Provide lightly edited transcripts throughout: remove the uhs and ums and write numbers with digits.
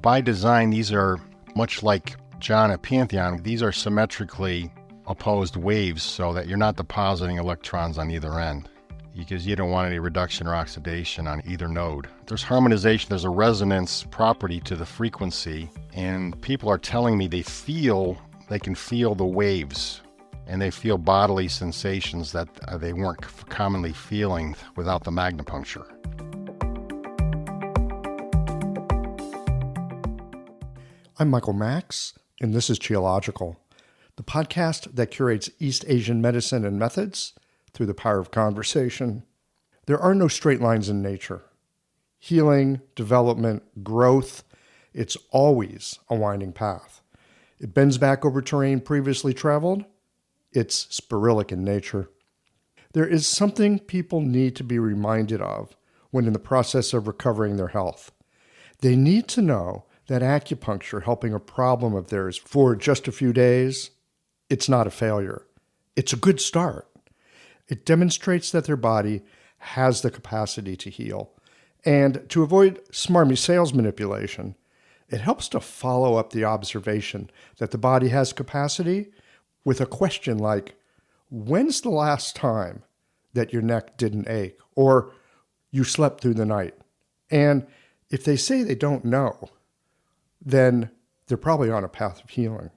By design, these are much like John at Pantheon. These are symmetrically opposed waves so that you're not depositing electrons on either end, because you don't want any reduction or oxidation on either node. There's harmonization, there's a resonance property to the frequency, and people are telling me they can feel the waves, and they feel bodily sensations that they weren't commonly feeling without the MagnaPuncture. I'm Michael Max, and this is Geological, the podcast that curates East Asian medicine and methods through the power of conversation. There are no straight lines in nature. Healing, development, growth, it's always a winding path. It bends back over terrain previously traveled. It's sporadic in nature. There is something people need to be reminded of when in the process of recovering their health. They need to know that acupuncture helping a problem of theirs for just a few days, it's not a failure. It's a good start. It demonstrates that their body has the capacity to heal. And to avoid smarmy sales manipulation, it helps to follow up the observation that the body has capacity with a question like, when's the last time that your neck didn't ache or you slept through the night? And if they say they don't know, then they're probably on a path of healing.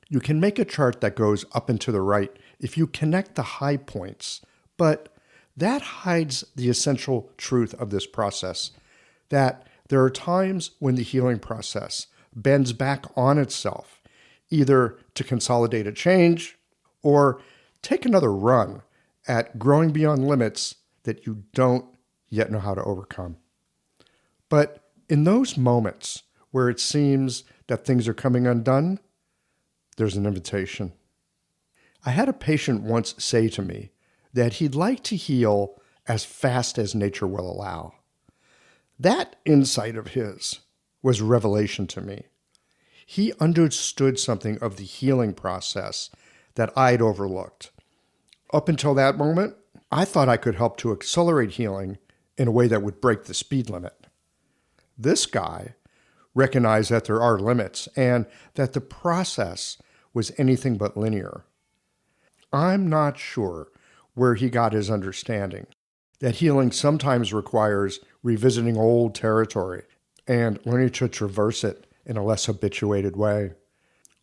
You can make a chart that goes up and to the right if you connect the high points, but that hides the essential truth of this process, that there are times when the healing process bends back on itself, either to consolidate a change or take another run at growing beyond limits that you don't yet know how to overcome. But in those moments where it seems that things are coming undone, there's an invitation. I had a patient once say to me that he'd like to heal as fast as nature will allow. That insight of his was revelation to me. He understood something of the healing process that I'd overlooked. Up until that moment, I thought I could help to accelerate healing in a way that would break the speed limit. This guy recognized that there are limits and that the process was anything but linear. I'm not sure where he got his understanding that healing sometimes requires revisiting old territory and learning to traverse it in a less habituated way.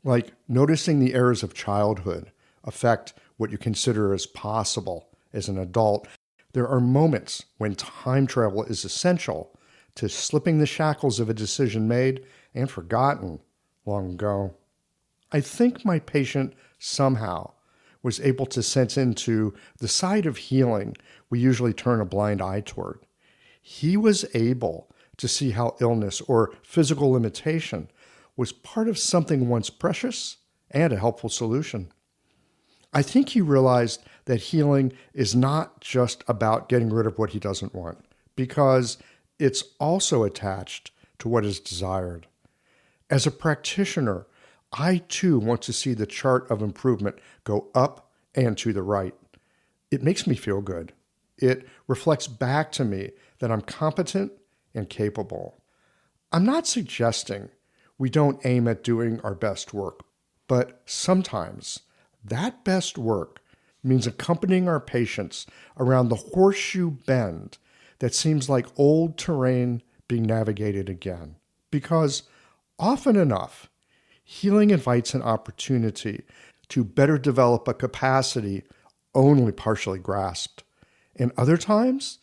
Like noticing the errors of childhood affect what you consider as possible as an adult. There are moments when time travel is essential to slipping the shackles of a decision made and forgotten long ago. I think my patient somehow was able to sense into the side of healing we usually turn a blind eye toward. He was able to see how illness or physical limitation was part of something once precious and a helpful solution. I think he realized that healing is not just about getting rid of what he doesn't want, because it's also attached to what is desired. As a practitioner, I too want to see the chart of improvement go up and to the right. It makes me feel good. It reflects back to me that I'm competent and capable. I'm not suggesting we don't aim at doing our best work, but sometimes that best work means accompanying our patients around the horseshoe bend that seems like old terrain being navigated again. Because often enough, healing invites an opportunity to better develop a capacity only partially grasped. And other times,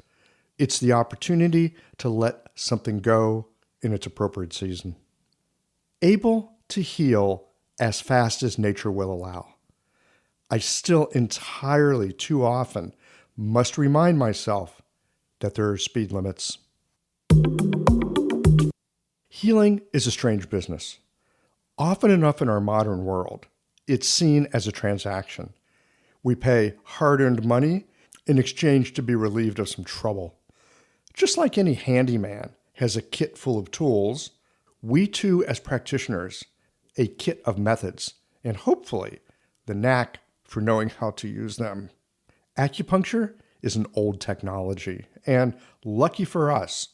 it's the opportunity to let something go in its appropriate season. Able to heal as fast as nature will allow. I still entirely too often must remind myself that there are speed limits. Healing is a strange business. Often enough in our modern world, it's seen as a transaction. We pay hard-earned money in exchange to be relieved of some trouble. Just like any handyman has a kit full of tools, we too, as practitioners, a kit of methods, and hopefully the knack for knowing how to use them. Acupuncture is an old technology, and lucky for us,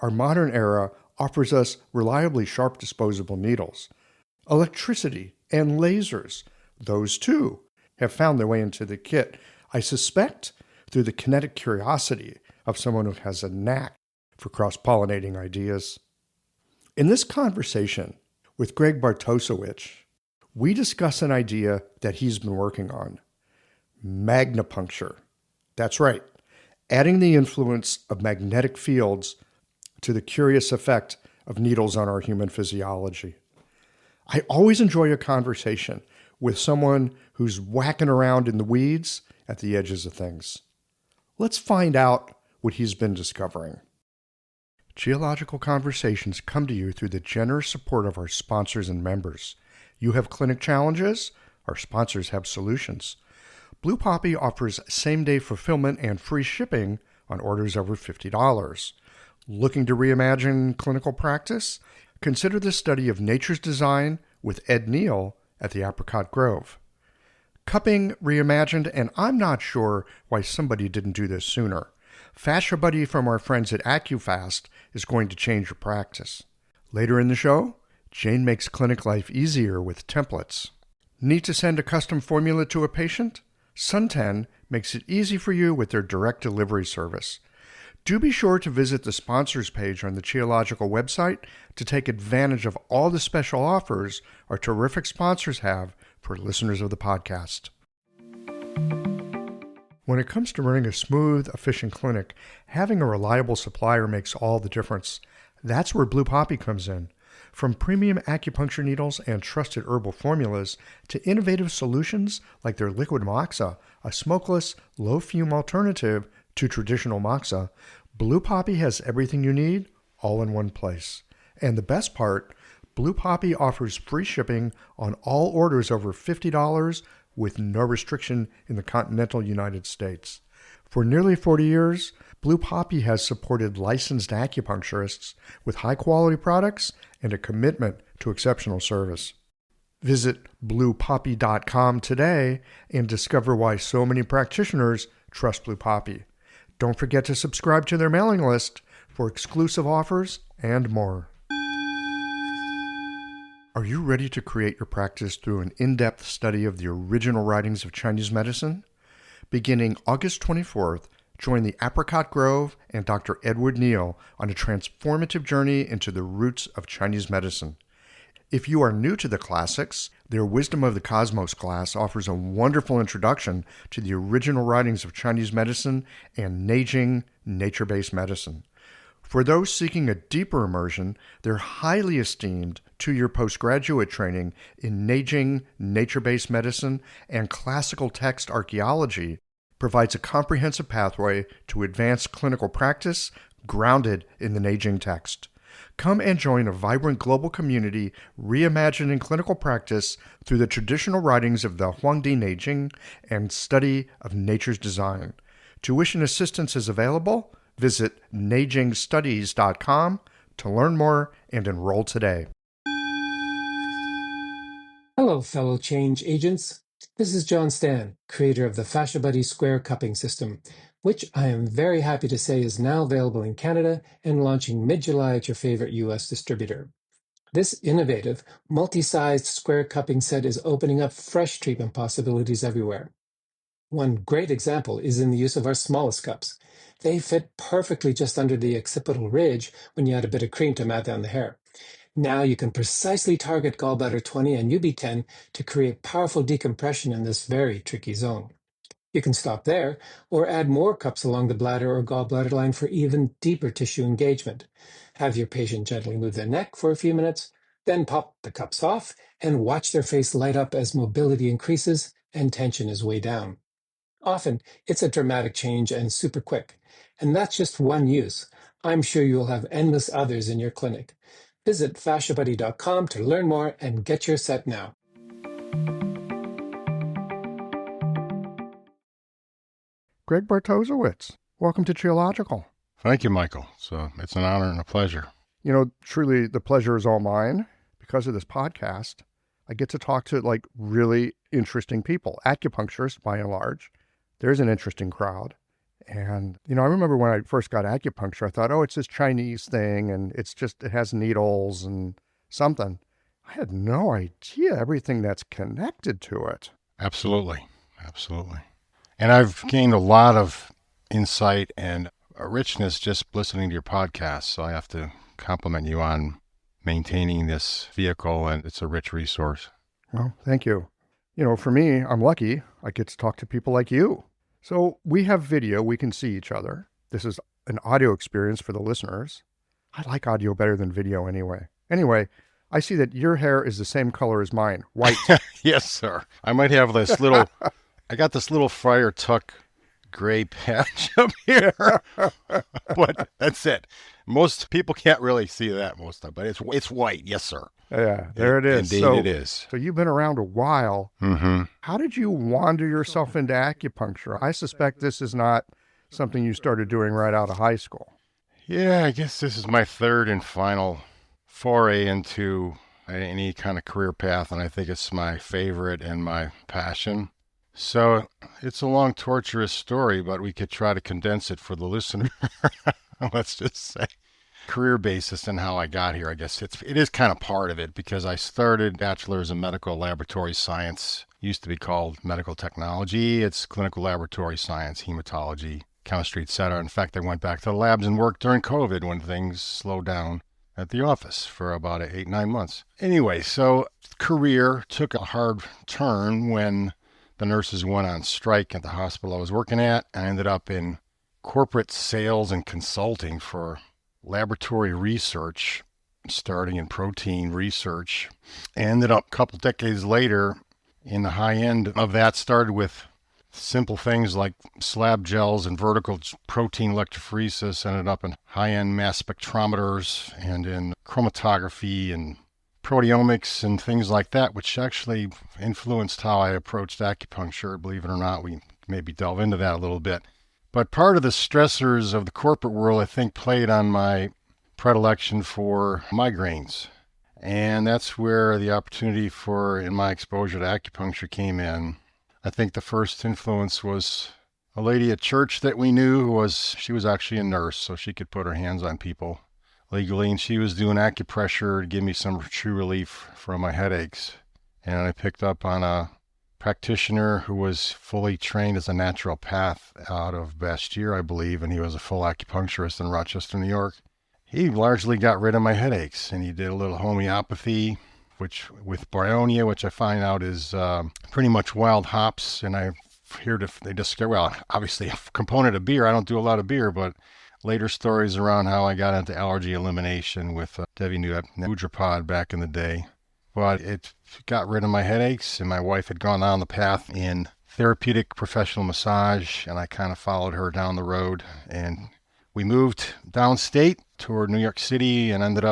our modern era offers us reliably sharp disposable needles. Electricity and lasers, those too, have found their way into the kit, I suspect through the kinetic curiosity of someone who has a knack for cross-pollinating ideas. In this conversation with Greg Bartosiewicz, we discuss an idea that he's been working on, MagnaPuncture. That's right, adding the influence of magnetic fields to the curious effect of needles on our human physiology. I always enjoy a conversation with someone who's whacking around in the weeds at the edges of things. Let's find out what he's been discovering. Geological Conversations come to you through the generous support of our sponsors and members. You have clinic challenges? Our sponsors have solutions. Blue Poppy offers same-day fulfillment and free shipping on orders over $50. Looking to reimagine clinical practice? Consider the study of nature's design with Ed Neal at the Apricot Grove. Cupping reimagined, and I'm not sure why somebody didn't do this sooner. Fascia Buddy from our friends at AcuFast is going to change your practice. Later in the show, Jane makes clinic life easier with templates. Need to send a custom formula to a patient? Suntan makes it easy for you with their direct delivery service. Do be sure to visit the sponsors page on the Geological website to take advantage of all the special offers our terrific sponsors have for listeners of the podcast. When it comes to running a smooth, efficient clinic, having a reliable supplier makes all the difference. That's where Blue Poppy comes in. From premium acupuncture needles and trusted herbal formulas to innovative solutions like their liquid moxa, a smokeless, low-fume alternative to traditional moxa, Blue Poppy has everything you need all in one place. And the best part, Blue Poppy offers free shipping on all orders over $50 with no restriction in the continental United States. For nearly 40 years, Blue Poppy has supported licensed acupuncturists with high-quality products and a commitment to exceptional service. Visit bluepoppy.com today and discover why so many practitioners trust Blue Poppy. Don't forget to subscribe to their mailing list for exclusive offers and more. Are you ready to create your practice through an in-depth study of the original writings of Chinese medicine? Beginning August 24th, join the Apricot Grove and Dr. Edward Neal on a transformative journey into the roots of Chinese medicine. If you are new to the classics, their Wisdom of the Cosmos class offers a wonderful introduction to the original writings of Chinese medicine and Neijing, nature-based medicine. For those seeking a deeper immersion, their highly esteemed 2-year postgraduate training in Neijing, nature-based medicine, and classical text archaeology provides a comprehensive pathway to advanced clinical practice grounded in the Neijing text. Come and join a vibrant global community reimagining clinical practice through the traditional writings of the Huangdi Neijing and study of nature's design. Tuition assistance is available. Visit neijingstudies.com to learn more and enroll today. Hello, fellow change agents. This is John Stan, creator of the Fascia Buddy Square Cupping System, which I am very happy to say is now available in Canada and launching mid-July at your favorite US distributor. This innovative, multi-sized square cupping set is opening up fresh treatment possibilities everywhere. One great example is in the use of our smallest cups. They fit perfectly just under the occipital ridge when you add a bit of cream to mat down the hair. Now you can precisely target gallbladder 20 and UB10 to create powerful decompression in this very tricky zone. You can stop there or add more cups along the bladder or gallbladder line for even deeper tissue engagement. Have your patient gently move their neck for a few minutes, then pop the cups off and watch their face light up as mobility increases and tension is way down. Often, it's a dramatic change and super quick. And that's just one use. I'm sure you'll have endless others in your clinic. Visit fasciabuddy.com to learn more and get your set now. Greg Bartosiewicz, welcome to Geological. Thank you, Michael. It's an honor and a pleasure. You know, truly the pleasure is all mine. Because of this podcast, I get to talk to really interesting people, acupuncturists by and large. There's an interesting crowd. And, I remember when I first got acupuncture, I thought, oh, it's this Chinese thing and it has needles and something. I had no idea everything that's connected to it. Absolutely. Absolutely. And I've gained a lot of insight and a richness just listening to your podcast. So I have to compliment you on maintaining this vehicle, and it's a rich resource. Well, thank you. For me, I'm lucky. I get to talk to people like you. So we have video. We can see each other. This is an audio experience for the listeners. I like audio better than video anyway. Anyway, I see that your hair is the same color as mine, white. Yes, sir. I might have this little, I got this little Friar Tuck gray patch up here, but that's it. Most people can't really see that most of it, but it's white. Yes, sir. Yeah, there it is. Indeed, it is. So you've been around a while. Mm-hmm. How did you wander yourself into acupuncture? I suspect this is not something you started doing right out of high school. Yeah, I guess this is my third and final foray into any kind of career path, and I think it's my favorite and my passion. So it's a long, torturous story, but we could try to condense it for the listener. Let's just say career basis and how I got here. I guess it is kind of part of it, because I started bachelor's in medical laboratory science. Used to be called medical technology. It's clinical laboratory science, hematology, chemistry, etc. In fact, I went back to the labs and worked during COVID when things slowed down at the office for about 8-9 months. Anyway, so career took a hard turn when the nurses went on strike at the hospital I was working at. I ended up in corporate sales and consulting for laboratory research, starting in protein research. I ended up a couple decades later in the high end of that, started with simple things like slab gels and vertical protein electrophoresis, ended up in high-end mass spectrometers and in chromatography and proteomics and things like that, which actually influenced how I approached acupuncture. Believe it or not, we maybe delve into that a little bit. But part of the stressors of the corporate world, I think, played on my predilection for migraines. And that's where the opportunity in my exposure to acupuncture came in. I think the first influence was a lady at church that we knew she was actually a nurse, so she could put her hands on people legally. And she was doing acupressure to give me some true relief from my headaches. And I picked up on a practitioner who was fully trained as a naturopath out of Bastyr, I believe, and he was a full acupuncturist in Rochester, New York. He largely got rid of my headaches, and he did a little homeopathy, which with bryonia, which I find out is pretty much wild hops, and they discover, well, obviously a component of beer. I don't do a lot of beer, but later stories around how I got into allergy elimination with Devi Nudrapod back in the day. But it got rid of my headaches, and my wife had gone down the path in therapeutic professional massage, and I kind of followed her down the road. And we moved downstate toward New York City, and I ended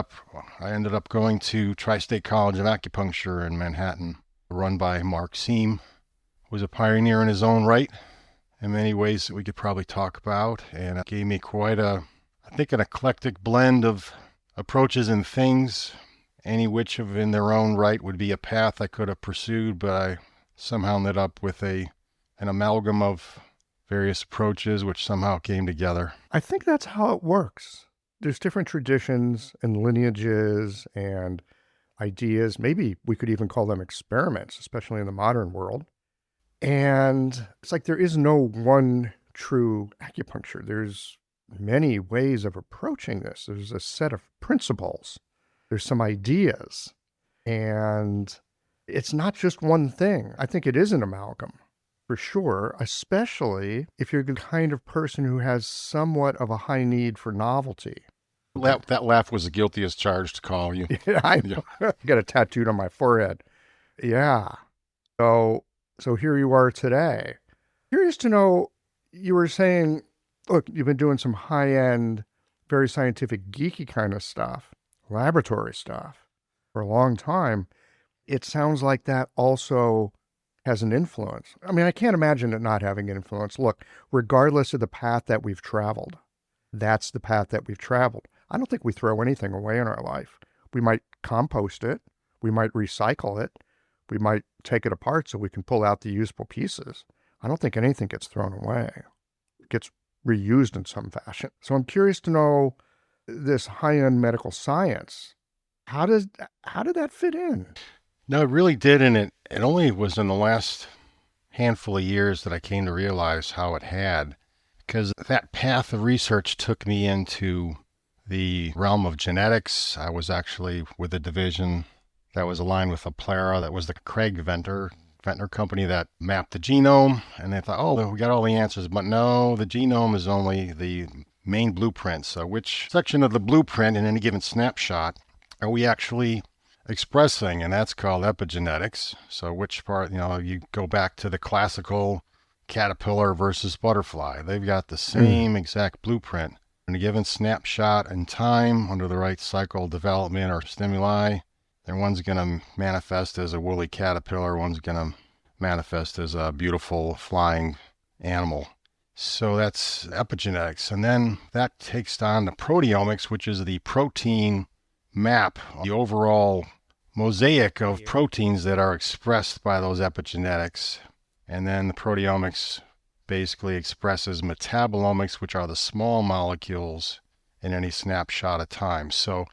up going to Tri-State College of Acupuncture in Manhattan, run by Mark Seam, who was a pioneer in his own right in many ways that we could probably talk about. And it gave me quite an eclectic blend of approaches and things, any which of in their own right would be a path I could have pursued, but I somehow ended up with an amalgam of various approaches which somehow came together. I think that's how it works. There's different traditions and lineages and ideas. Maybe we could even call them experiments, especially in the modern world. And it's like there is no one true acupuncture. There's many ways of approaching this. There's a set of principles. There's some ideas. And it's not just one thing. I think it is an amalgam, for sure, especially if you're the kind of person who has somewhat of a high need for novelty. That laugh was the guiltiest charge to call you. Yeah, I know. I got it tattooed on my forehead. Yeah. So here you are today. Curious to know, you were saying, look, you've been doing some high-end, very scientific, geeky kind of stuff, laboratory stuff, for a long time. It sounds like that also has an influence. I mean, I can't imagine it not having an influence. Look, regardless of the path that we've traveled, that's the path that we've traveled. I don't think we throw anything away in our life. We might compost it. We might recycle it. We might take it apart so we can pull out the useful pieces. I don't think anything gets thrown away. It gets reused in some fashion. So I'm curious to know this high-end medical science. How did that fit in? No, it really did, and it only was in the last handful of years that I came to realize how it had, because that path of research took me into the realm of genetics. I was actually with a division that was aligned with Aplara, that was the Craig Venter company that mapped the genome, and they thought, oh, we got all the answers, but no, the genome is only the main blueprint. So which section of the blueprint in any given snapshot are we actually expressing? And that's called epigenetics. So which part, you go back to the classical caterpillar versus butterfly. They've got the same exact blueprint. In a given snapshot in time, under the right cycle of development or stimuli, then one's going to manifest as a woolly caterpillar, one's going to manifest as a beautiful flying animal. So that's epigenetics. And then that takes on the proteomics, which is the protein map, the overall mosaic of proteins that are expressed by those epigenetics. And then the proteomics basically expresses metabolomics, which are the small molecules in any snapshot of time. So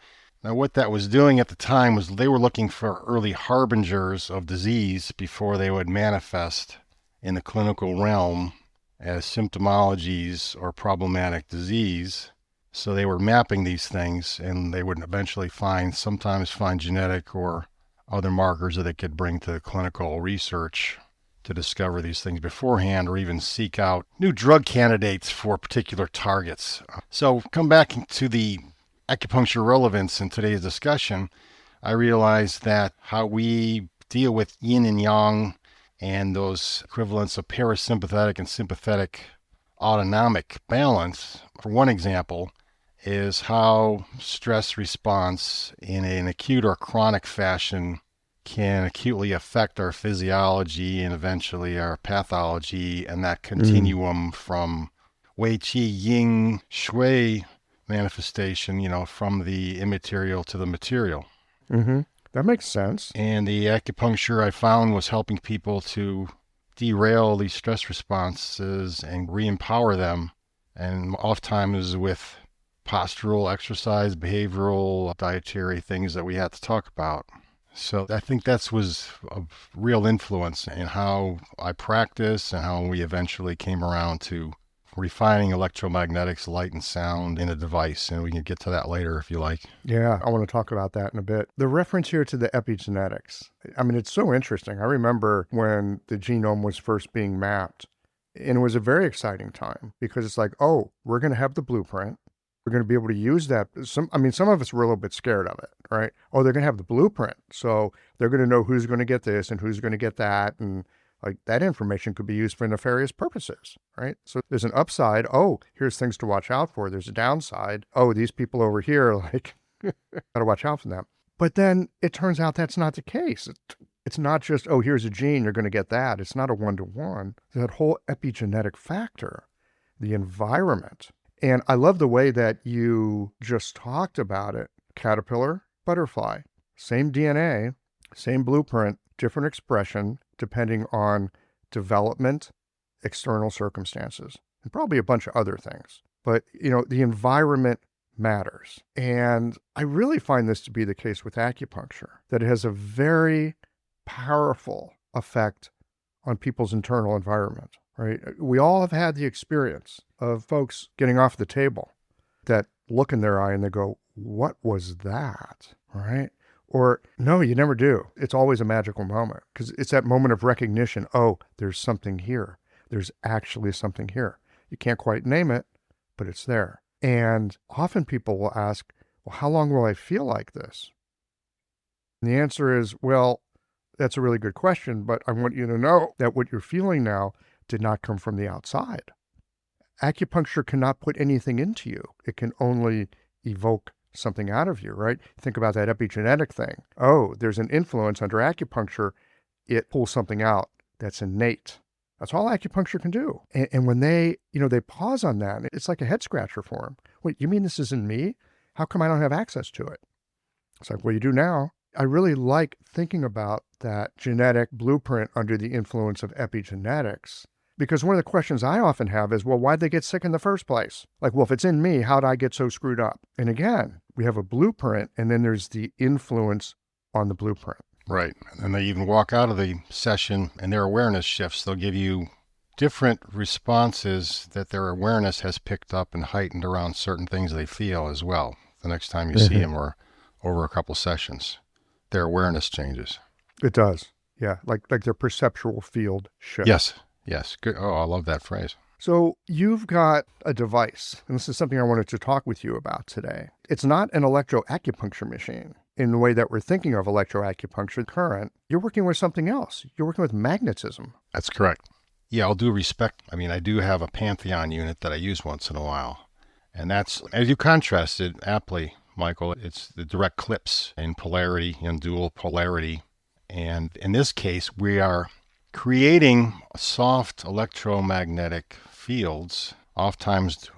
now what that was doing at the time was they were looking for early harbingers of disease before they would manifest in the clinical realm as symptomologies or problematic disease. So they were mapping these things, and they would eventually sometimes find genetic or other markers that they could bring to the clinical research to discover these things beforehand, or even seek out new drug candidates for particular targets. So come back to the acupuncture relevance in today's discussion. I realized that how we deal with yin and yang and those equivalents of parasympathetic and sympathetic autonomic balance, for one example, is how stress response in an acute or chronic fashion can acutely affect our physiology and eventually our pathology, and that continuum from Wei Qi Ying Shui manifestation, from the immaterial to the material. Mm-hmm. That makes sense. And the acupuncture I found was helping people to derail these stress responses and re-empower them, and oftentimes with postural exercise, behavioral, dietary things that we had to talk about. So I think that was a real influence in how I practice and how we eventually came around to refining electromagnetics, light and sound in a device. And we can get to that later if you like. Yeah, I want to talk about that in a bit. The reference here to the epigenetics, it's so interesting. I remember when the genome was first being mapped, and it was a very exciting time because it's like, oh, we're going to have the blueprint. We're going to be able to use that. Some of us were a little bit scared of it, right? Oh, they're going to have the blueprint. So they're going to know who's going to get this and who's going to get that. And like that information could be used for nefarious purposes, right? So there's an upside. Oh, here's things to watch out for. There's a downside. Oh, these people over here, got to watch out for them. But then it turns out that's not the case. It's not just, oh, here's a gene, you're going to get that. It's not a one-to-one. That whole epigenetic factor, the environment. And I love the way that you just talked about it. Caterpillar, butterfly, same DNA, same blueprint, different expression, depending on development, external circumstances, and probably a bunch of other things. But, the environment matters. And I really find this to be the case with acupuncture, that it has a very powerful effect on people's internal environment, right? We all have had the experience of folks getting off the table, that look in their eye and they go, what was that, right? Or, no, you never do. It's always a magical moment because it's that moment of recognition. Oh, there's something here. There's actually something here. You can't quite name it, but it's there. And often people will ask, well, how long will I feel like this? And the answer is, well, that's a really good question, but I want you to know that what you're feeling now did not come from the outside. Acupuncture cannot put anything into you. It can only evoke something out of you, right? Think about that epigenetic thing. Oh, there's an influence under acupuncture. It pulls something out that's innate. That's all acupuncture can do. And when they pause on that, it's like a head scratcher for them. Wait, you mean this isn't me? How come I don't have access to it? It's like, well, you do now. I really like thinking about that genetic blueprint under the influence of epigenetics Because one of the questions I often have is, well, why'd they get sick in the first place? Like, well, if it's in me, how'd I get so screwed up? And again, we have a blueprint, and then there's the influence on the blueprint. Right. And they even walk out of the session and their awareness shifts. They'll give you different responses that their awareness has picked up and heightened around certain things they feel as well. The next time you see them or over a couple sessions, their awareness changes. It does. Yeah. Like their perceptual field shifts. Yes. Yes. Good. Oh, I love that phrase. So you've got a device, and this is something I wanted to talk with you about today. It's not an electroacupuncture machine in the way that we're thinking of electroacupuncture current. You're working with something else. You're working with magnetism. That's correct. Yeah, all due respect. I mean, I do have a Pantheon unit that I use once in a while. And that's, as you contrasted aptly, Michael, it's the direct clips in polarity and dual polarity. And in this case, we are creating soft electromagnetic fields, oftentimes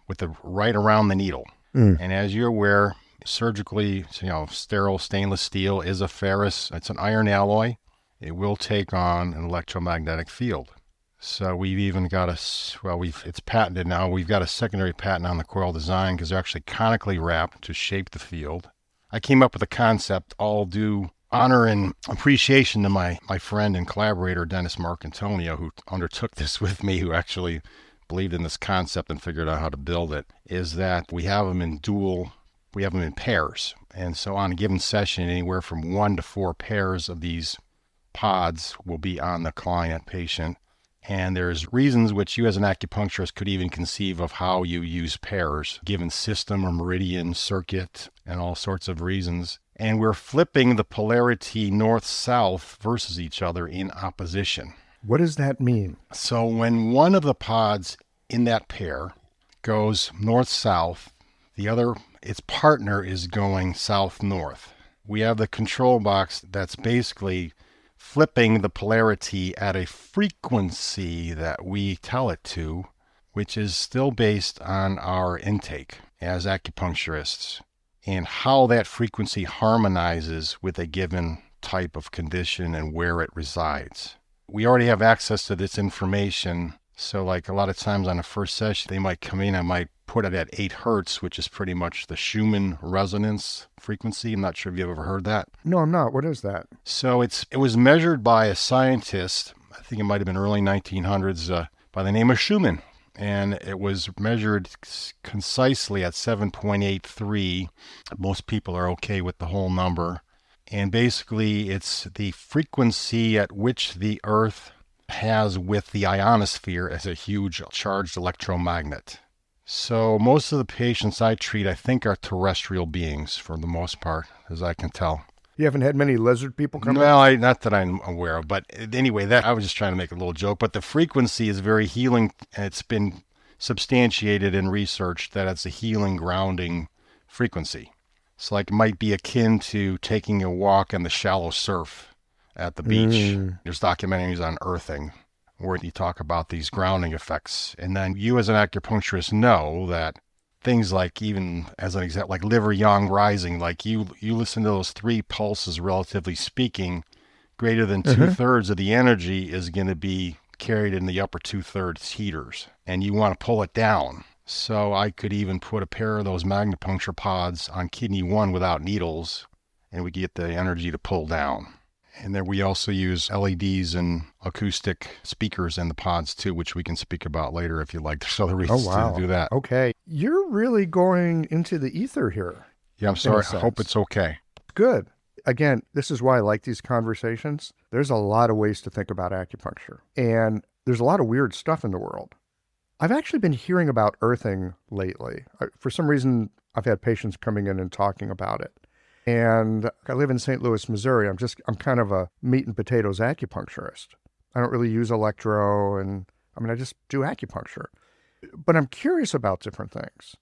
with the right around the needle. And as you're aware, surgically, sterile stainless steel is a ferrous. It's an iron alloy. It will take on an electromagnetic field. So we've even got it's patented now. We've got a secondary patent on the coil design because they're actually conically wrapped to shape the field. I came up with the concept all due honor and appreciation to my friend and collaborator, Dennis Marcantonio, who undertook this with me, who actually believed in this concept and figured out how to build it, is that we have them in pairs. And so on a given session, anywhere from 1 to 4 pairs of these pods will be on the client patient. And there's reasons which you as an acupuncturist could even conceive of how you use pairs, given system or meridian, circuit, and all sorts of reasons. And we're flipping the polarity north-south versus each other in opposition. What does that mean? So when one of the pods in that pair goes north-south, its partner is going south-north. We have the control box that's basically flipping the polarity at a frequency that we tell it to, which is still based on our intake as acupuncturists and how that frequency harmonizes with a given type of condition and where it resides. We already have access to this information. So like a lot of times on the first session, they might come in, I might put it at 8 hertz, which is pretty much the Schumann resonance frequency. I'm not sure if you've ever heard that. No, I'm not. What is that? So it was measured by a scientist, I think it might have been early 1900s, by the name of Schumann. And it was measured concisely at 7.83. Most people are okay with the whole number. And basically, it's the frequency at which the Earth has with the ionosphere as a huge charged electromagnet. So most of the patients I treat, I think, are terrestrial beings for the most part, as I can tell. You haven't had many lizard people come in? Well, not that I'm aware of, but anyway, I was just trying to make a little joke. But the frequency is very healing, and it's been substantiated and researched that it's a healing, grounding frequency. It's like it might be akin to taking a walk on the shallow surf at the beach. There's documentaries on earthing where you talk about these grounding effects. And then you as an acupuncturist know that things like, even as an example, like liver yang rising, like you listen to those 3 pulses, relatively speaking, greater than 2/3 of the energy is going to be carried in the upper 2/3 heaters, and you want to pull it down. So I could even put a pair of those MagnaPuncture pods on kidney 1 without needles, and we get the energy to pull down. And then we also use LEDs and acoustic speakers in the pods too, which we can speak about later if you like. There's other reasons to do that. Okay. You're really going into the ether here. Yeah, I'm sorry. I hope it's okay. Good. Again, this is why I like these conversations. There's a lot of ways to think about acupuncture, and there's a lot of weird stuff in the world. I've actually been hearing about earthing lately. For some reason, I've had patients coming in and talking about it. And I live in St. Louis, Missouri. I'm kind of a meat and potatoes acupuncturist. I don't really use electro, and I just do acupuncture. But I'm curious about different things.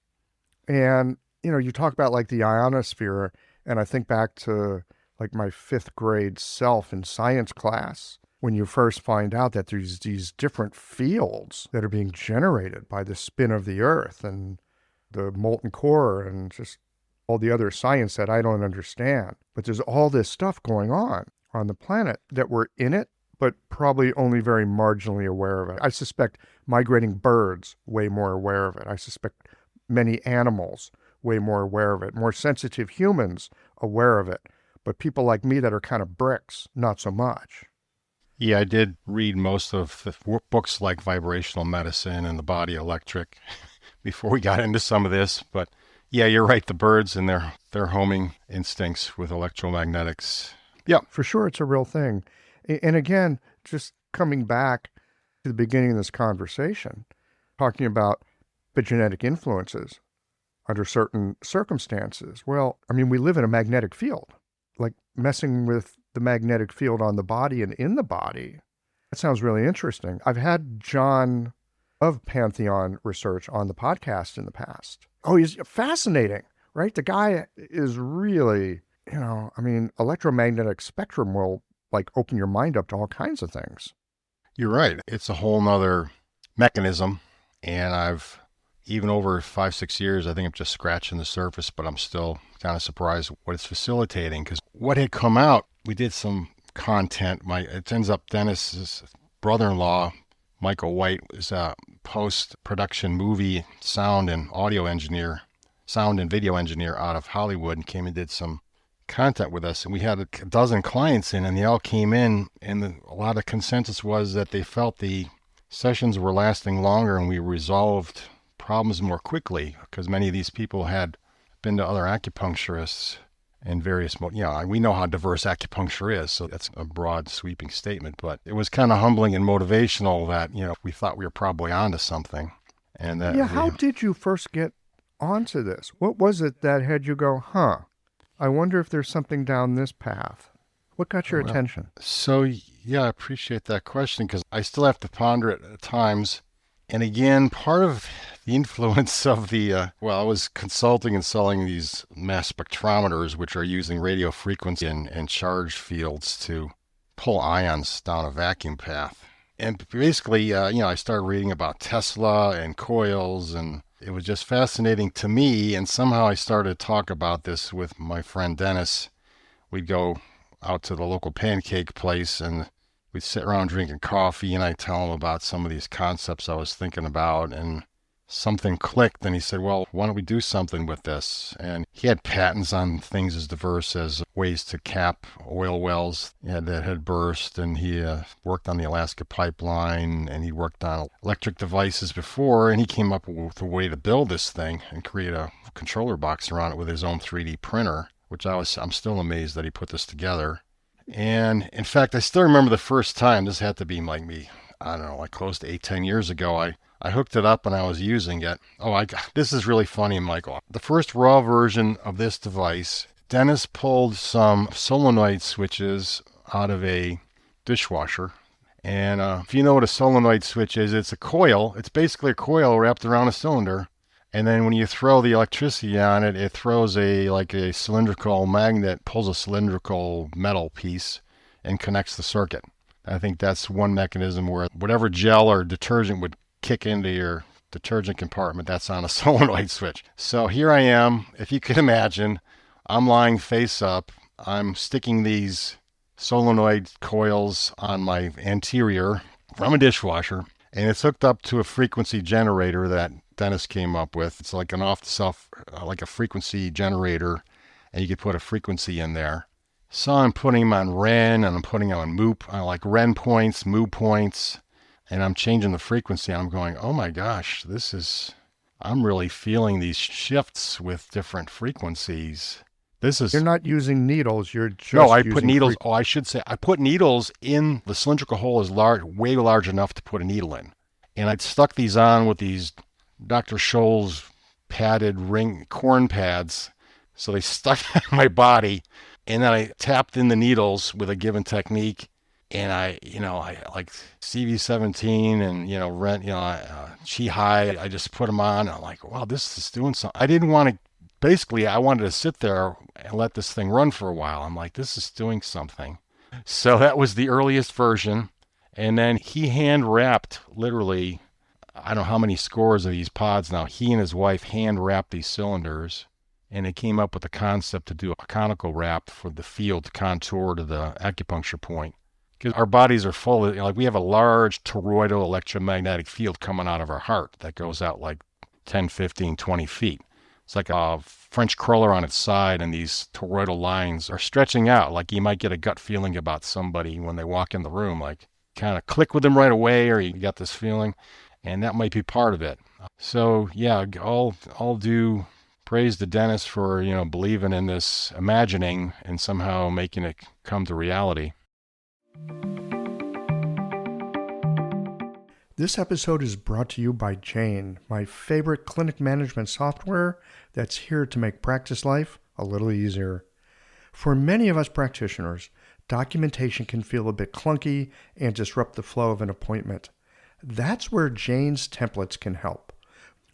And, you talk about like the ionosphere, and I think back to like my 5th grade self in science class, when you first find out that there's these different fields that are being generated by the spin of the Earth and the molten core and just all the other science that I don't understand. But there's all this stuff going on the planet that we're in it, but probably only very marginally aware of it. I suspect migrating birds way more aware of it. I suspect many animals way more aware of it, more sensitive humans aware of it. But people like me that are kind of bricks, not so much. Yeah, I did read most of the books like Vibrational Medicine and The Body Electric before we got into some of this. But yeah, you're right. The birds and their homing instincts with electromagnetics. Yeah, for sure, it's a real thing. And again, just coming back to the beginning of this conversation, talking about epigenetic influences under certain circumstances. Well, I mean, we live in a magnetic field. Like messing with the magnetic field on the body and in the body. That sounds really interesting. I've had John of Pantheon Research on the podcast in the past. Oh, he's fascinating, right? The guy is really, I mean, electromagnetic spectrum will like open your mind up to all kinds of things. You're right. It's a whole nother mechanism. And I've, even over 5-6 years, I think I'm just scratching the surface, but I'm still kind of surprised what it's facilitating. Because what had come out, we did some content. It ends up Dennis's brother-in-law, Michael White, is a post-production movie sound and video engineer out of Hollywood, and came and did some content with us. And we had a dozen clients in, and they all came in, and a lot of consensus was that they felt the sessions were lasting longer and we resolved problems more quickly, because many of these people had been to other acupuncturists and various, we know how diverse acupuncture is, so that's a broad sweeping statement, but it was kind of humbling and motivational that, we thought we were probably onto something. And that, how did you first get onto this? What was it that had you go, I wonder if there's something down this path? What got your attention? So, I appreciate that question, because I still have to ponder it at times. And again, part of the influence of I was consulting and selling these mass spectrometers, which are using radio frequency and charge fields to pull ions down a vacuum path. And basically, I started reading about Tesla and coils, and it was just fascinating to me. And somehow I started to talk about this with my friend Dennis. We'd go out to the local pancake place and we'd sit around drinking coffee, and I'd tell him about some of these concepts I was thinking about, and something clicked, and he said, well, why don't we do something with this? And he had patents on things as diverse as ways to cap oil wells that had burst, and he worked on the Alaska pipeline, and he worked on electric devices before, and he came up with a way to build this thing and create a controller box around it with his own 3D printer, which I'm still amazed that he put this together. And in fact, I still remember the first time. This had to be like close to 8-10 years ago. I hooked it up and I was using it. This is really funny, Michael. The first raw version of this device, Dennis pulled some solenoid switches out of a dishwasher. And if you know what a solenoid switch is, it's a coil. It's basically a coil wrapped around a cylinder. And then when you throw the electricity on it, it throws a cylindrical magnet, pulls a cylindrical metal piece and connects the circuit. I think that's one mechanism where whatever gel or detergent would kick into your detergent compartment, that's on a solenoid switch. So here I am, if you can imagine, I'm lying face up. I'm sticking these solenoid coils on my anterior from a dishwasher, and it's hooked up to a frequency generator that Dennis came up with. It's like an off-the-shelf, like a frequency generator, and you could put a frequency in there. So I'm putting them on Ren, and I'm putting them on Mu, like Ren points, Mu points, and I'm changing the frequency. I'm going, oh my gosh, I'm really feeling these shifts with different frequencies. You're not using needles, you're just No, I put needles, I should say, I put needles in the cylindrical hole is way large enough to put a needle in. And I'd stuck these on with these Dr. Scholl's padded corn pads. So they stuck on my body, and then I tapped in the needles with a given technique. And I like CV17 and, Rent, Chi High, I just put them on. I'm like, wow, this is doing something. I wanted to sit there and let this thing run for a while. I'm like, this is doing something. So that was the earliest version. And then he hand wrapped literally, I don't know how many scores of these pods now. He and his wife hand wrapped these cylinders, and they came up with the concept to do a conical wrap for the field to contour to the acupuncture point. Because our bodies are full of, like we have a large toroidal electromagnetic field coming out of our heart that goes out like 10, 15, 20 feet. It's like a French cruller on its side, and these toroidal lines are stretching out. Like you might get a gut feeling about somebody when they walk in the room, like kind of click with them right away, or you got this feeling, and that might be part of it. So yeah, all due praise to Dennis for, believing in this, imagining, and somehow making it come to reality. This episode is brought to you by Jane, my favorite clinic management software that's here to make practice life a little easier. For many of us practitioners, documentation can feel a bit clunky and disrupt the flow of an appointment. That's where Jane's templates can help.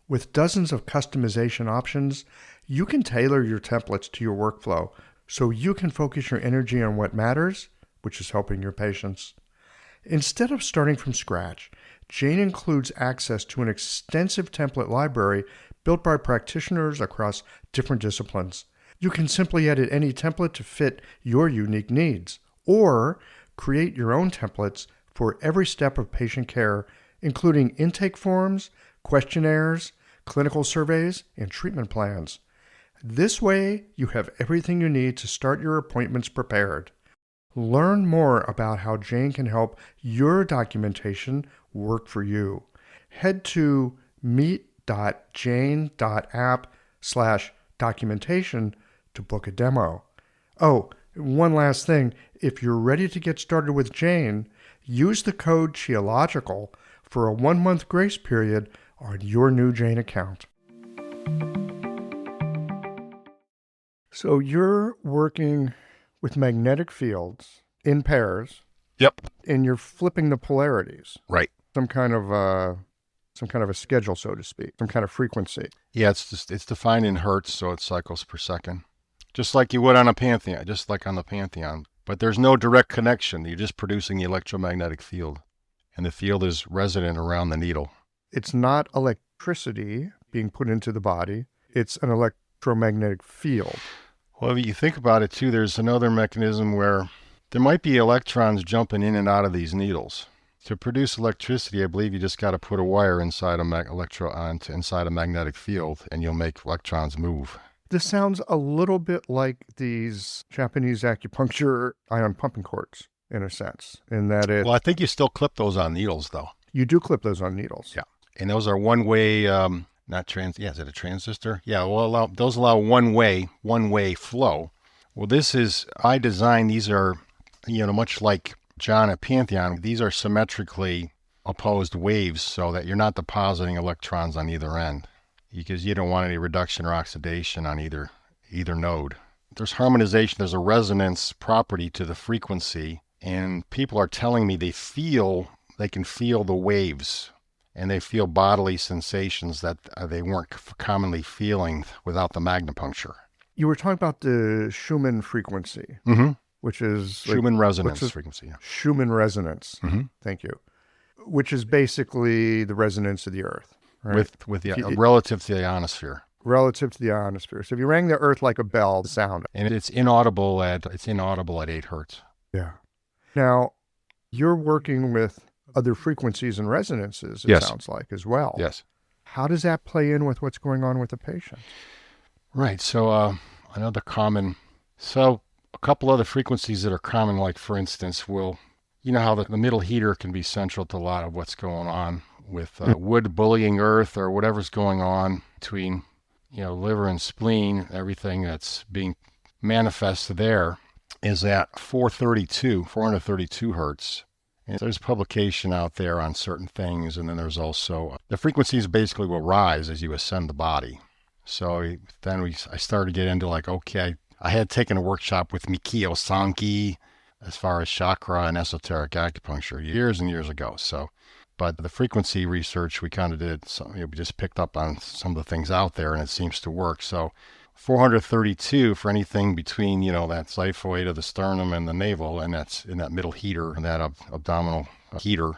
With dozens of customization options, you can tailor your templates to your workflow so you can focus your energy on what matters, which is helping your patients. Instead of starting from scratch, Jane includes access to an extensive template library built by practitioners across different disciplines. You can simply edit any template to fit your unique needs, or create your own templates for every step of patient care, including intake forms, questionnaires, clinical surveys, and treatment plans. This way, you have everything you need to start your appointments prepared. Learn more about how Jane can help your documentation work for you. Head to meet.jane.app/documentation to book a demo. Oh, one last thing. If you're ready to get started with Jane, use the code QIOLOGICAL for a 1-month grace period on your new Jane account. So you're working with magnetic fields in pairs. Yep. And you're flipping the polarities. Right. Some kind of a schedule, so to speak, some kind of frequency. Yeah, it's defined in hertz, so it's cycles per second, just like you would on a Pantheon, just like on the Pantheon. But there's no direct connection. You're just producing the electromagnetic field, and the field is resident around the needle. It's not electricity being put into the body. It's an electromagnetic field. Well, if you think about it too, there's another mechanism where there might be electrons jumping in and out of these needles. To produce electricity, I believe you just got to put a wire inside inside a magnetic field, and you'll make electrons move. This sounds a little bit like these Japanese acupuncture ion pumping cords, in a sense, in that Well, I think you still clip those on needles, though. You do clip those on needles. Yeah, and those are one-way. Is it a transistor? Yeah, well, those allow one-way flow. Well, I designed, these are, much like John at Pantheon, these are symmetrically opposed waves so that you're not depositing electrons on either end, because you don't want any reduction or oxidation on either node. There's harmonization, there's a resonance property to the frequency, and people are telling me they can feel the waves, and they feel bodily sensations that they weren't commonly feeling without the MagnaPuncture. You were talking about the Schumann frequency, which is Schumann resonance frequency. Yeah. Schumann resonance. Thank you. Which is basically the resonance of the Earth, right? Relative to the ionosphere. Relative to the ionosphere. So if you rang the Earth like a bell, the sound. And it's inaudible at 8 hertz. Yeah. Now, you're working with other frequencies and resonances, it sounds like, as well. Yes. How does that play in with what's going on with the patient? Right. So a couple other frequencies that are common, like, for instance, how the middle heater can be central to a lot of what's going on with wood bullying earth, or whatever's going on between, liver and spleen. Everything that's being manifest there is at 432 hertz. And there's publication out there on certain things, and then there's also the frequencies basically will rise as you ascend the body. So then I started to get into I had taken a workshop with Mikio Sankey as far as chakra and esoteric acupuncture years and years ago. But the frequency research we kind of did, we just picked up on some of the things out there, and it seems to work. So 432 for anything between, that xiphoid of the sternum and the navel, and that's in that middle heater, and that abdominal heater.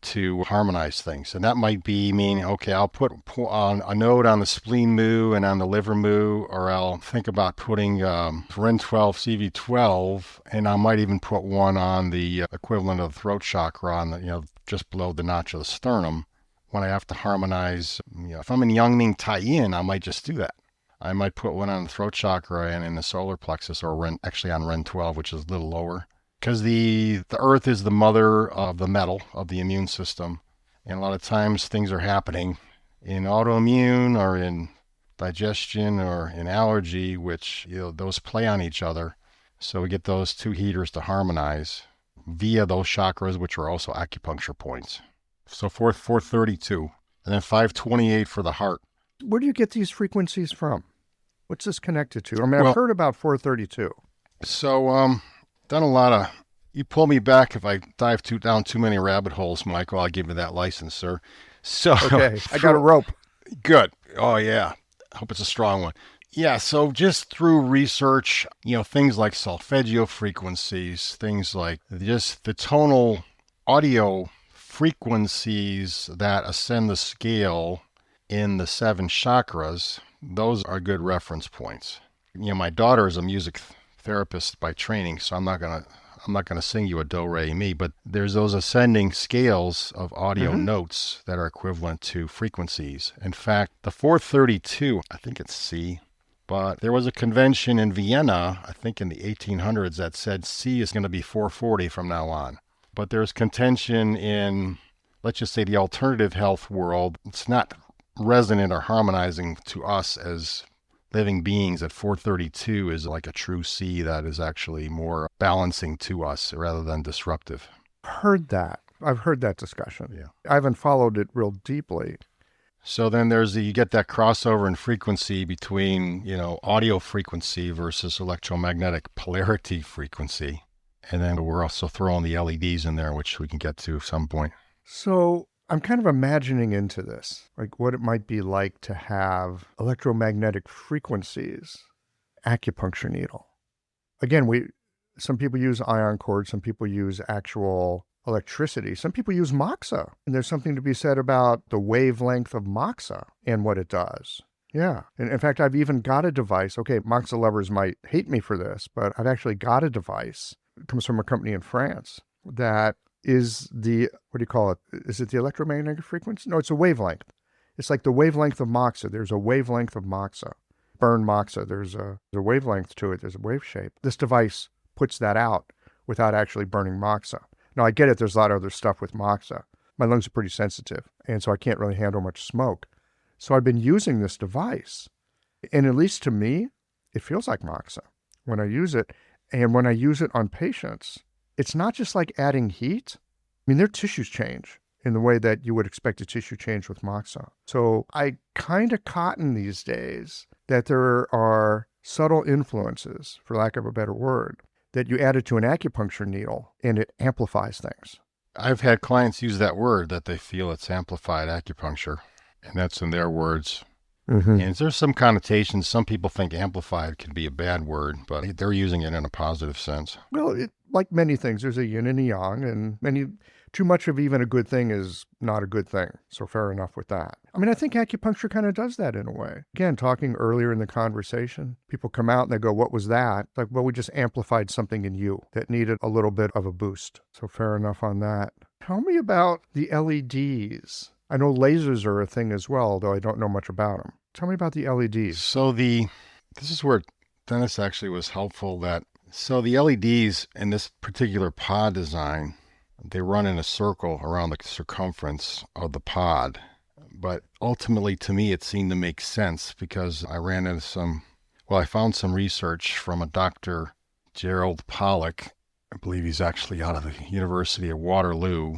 to harmonize things. And that might be meaning, okay, I'll put on a node on the spleen mu and on the liver mu, or I'll think about putting Ren 12, CV12, and I might even put one on the equivalent of the throat chakra on the, just below the notch of the sternum. When I have to harmonize, if I'm in Yangming Tai-Yin, I might just do that. I might put one on the throat chakra and in the solar plexus, or actually on Ren 12, which is a little lower. Because the earth is the mother of the metal of the immune system. And a lot of times things are happening in autoimmune or in digestion or in allergy, which those play on each other. So we get those two heaters to harmonize via those chakras, which are also acupuncture points. So 432, and then 528 for the heart. Where do you get these frequencies from? What's this connected to? I mean, I've heard about 432. So, done a lot of, you pull me back if I dive down too many rabbit holes, Michael. I'll give you that license, sir. So, okay, I got a rope. Good. Oh, yeah. I hope it's a strong one. Yeah, so just through research, things like solfeggio frequencies, things like just the tonal audio frequencies that ascend the scale in the 7 chakras, those are good reference points. My daughter is a music therapist by training, so I'm not gonna sing you a do re mi, but there's those ascending scales of audio notes that are equivalent to frequencies. In fact, the 432, I think it's C, but there was a convention in Vienna, I think in the 1800s, that said C is going to be 440 from now on. But there's contention in, let's just say, the alternative health world. It's not resonant or harmonizing to us as living beings at 432 is like a true C that is actually more balancing to us rather than disruptive. Heard that. I've heard that discussion. Yeah. I haven't followed it real deeply. So then you get that crossover in frequency between, audio frequency versus electromagnetic polarity frequency. And then we're also throwing the LEDs in there, which we can get to at some point. So I'm kind of imagining into this, like what it might be like to have electromagnetic frequencies, acupuncture needle. Again, some people use ion cords, some people use actual electricity, some people use moxa. And there's something to be said about the wavelength of moxa and what it does. Yeah. And in fact, I've even got a device. Okay, moxa lovers might hate me for this, but I've actually got a device. It comes from a company in France that is the, what do you call it? Is it the electromagnetic frequency? No, it's a wavelength. It's like the wavelength of moxa. There's a wavelength of moxa. Burn moxa, there's a wavelength to it. There's a wave shape. This device puts that out without actually burning moxa. Now, I get it. There's a lot of other stuff with moxa. My lungs are pretty sensitive, and so I can't really handle much smoke. So I've been using this device, and at least to me, it feels like moxa when I use it. And when I use it on patients, it's not just like adding heat. I mean, their tissues change in the way that you would expect a tissue change with moxa. So I kind of cotton these days that there are subtle influences, for lack of a better word, that you add it to an acupuncture needle and it amplifies things. I've had clients use that word, that they feel it's amplified acupuncture, and that's in their words. Mm-hmm. And there's some connotations. Some people think amplified can be a bad word, but they're using it in a positive sense. Well, like many things, there's a yin and a yang, and too much of even a good thing is not a good thing. So fair enough with that. I mean, I think acupuncture kind of does that in a way. Again, talking earlier in the conversation, people come out and they go, what was that? It's like, well, we just amplified something in you that needed a little bit of a boost. So fair enough on that. Tell me about the LEDs. I know lasers are a thing as well, though I don't know much about them. Tell me about the LEDs. So this is where Dennis actually was helpful. So the LEDs in this particular pod design, they run in a circle around the circumference of the pod. But ultimately, to me, it seemed to make sense because I I found some research from a Dr. Gerald Pollack. I believe he's actually out of the University of Waterloo.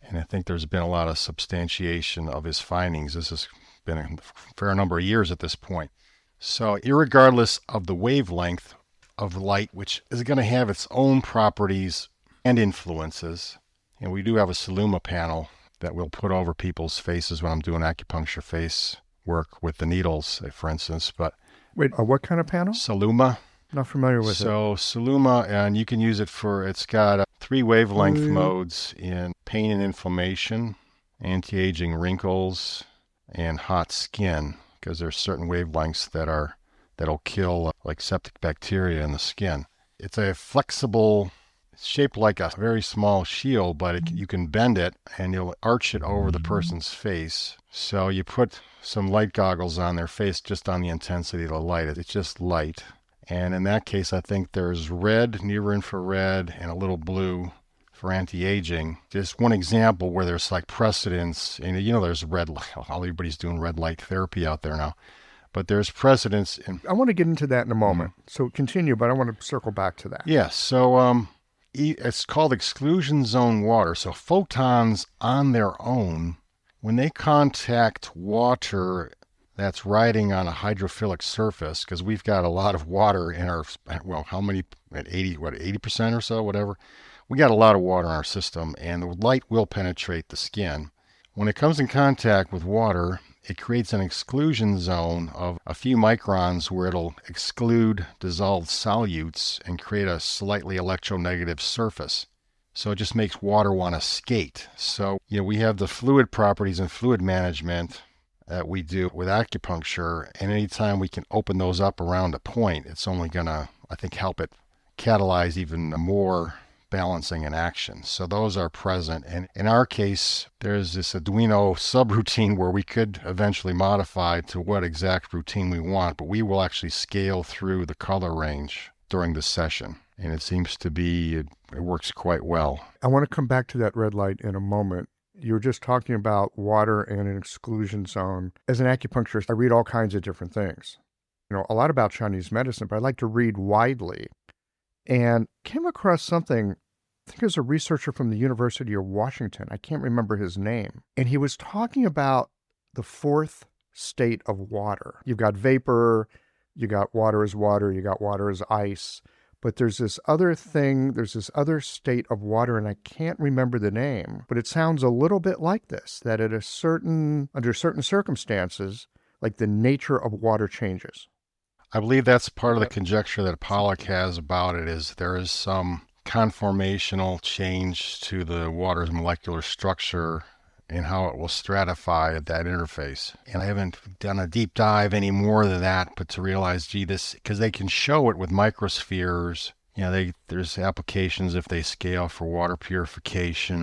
And I think there's been a lot of substantiation of his findings. This has been a fair number of years at this point. So irregardless of the wavelength of light, which is going to have its own properties and influences, and we do have a Saluma panel that we'll put over people's faces when I'm doing acupuncture face work with the needles, for instance. But Wait, what kind of panel? Saluma. Not familiar with it. So Saluma, and you can use it it's got 3 wavelength modes in pain and inflammation, anti-aging wrinkles, and hot skin, because there's certain wavelengths that'll kill like septic bacteria in the skin. It's a flexible, it's shaped like a very small shield, but you can bend it and you'll arch it over the person's face. So you put some light goggles on their face just on the intensity of the light. It's just light. And in that case, I think there's red, near infrared, and a little blue for anti-aging. Just one example where there's like precedence, and there's red light. Everybody's doing red light therapy out there now. But there's precedence in... I want to get into that in a moment. So continue, but I want to circle back to that. Yeah, so it's called exclusion zone water. So photons on their own, when they contact water that's riding on a hydrophilic surface, because we've got a lot of water in our, well, how many, at 80% or so, whatever. We got a lot of water in our system, and the light will penetrate the skin. When it comes in contact with water, it creates an exclusion zone of a few microns where it'll exclude dissolved solutes and create a slightly electronegative surface. So it just makes water want to skate. So, we have the fluid properties and fluid management that we do with acupuncture, and anytime we can open those up around a point, it's only going to, I think, help it catalyze even more balancing and action. So those are present. And in our case, there's this Arduino subroutine where we could eventually modify to what exact routine we want, but we will actually scale through the color range during the session. And it seems to be, it works quite well. I want to come back to that red light in a moment. You were just talking about water and an exclusion zone. As an acupuncturist, I read all kinds of different things. A lot about Chinese medicine, but I like to read widely. And came across something, I think it was a researcher from the University of Washington. I can't remember his name. And he was talking about the fourth state of water. You've got vapor, you got water as water, you got water as ice. But there's this other thing, there's this other state of water, and I can't remember the name, but it sounds a little bit like this, that under certain circumstances, like the nature of water changes. I believe that's part of the conjecture that Pollock has about it, is there is some conformational change to the water's molecular structure and how it will stratify at that interface. And I haven't done a deep dive any more than that, but to realize, because they can show it with microspheres. There's applications if they scale for water purification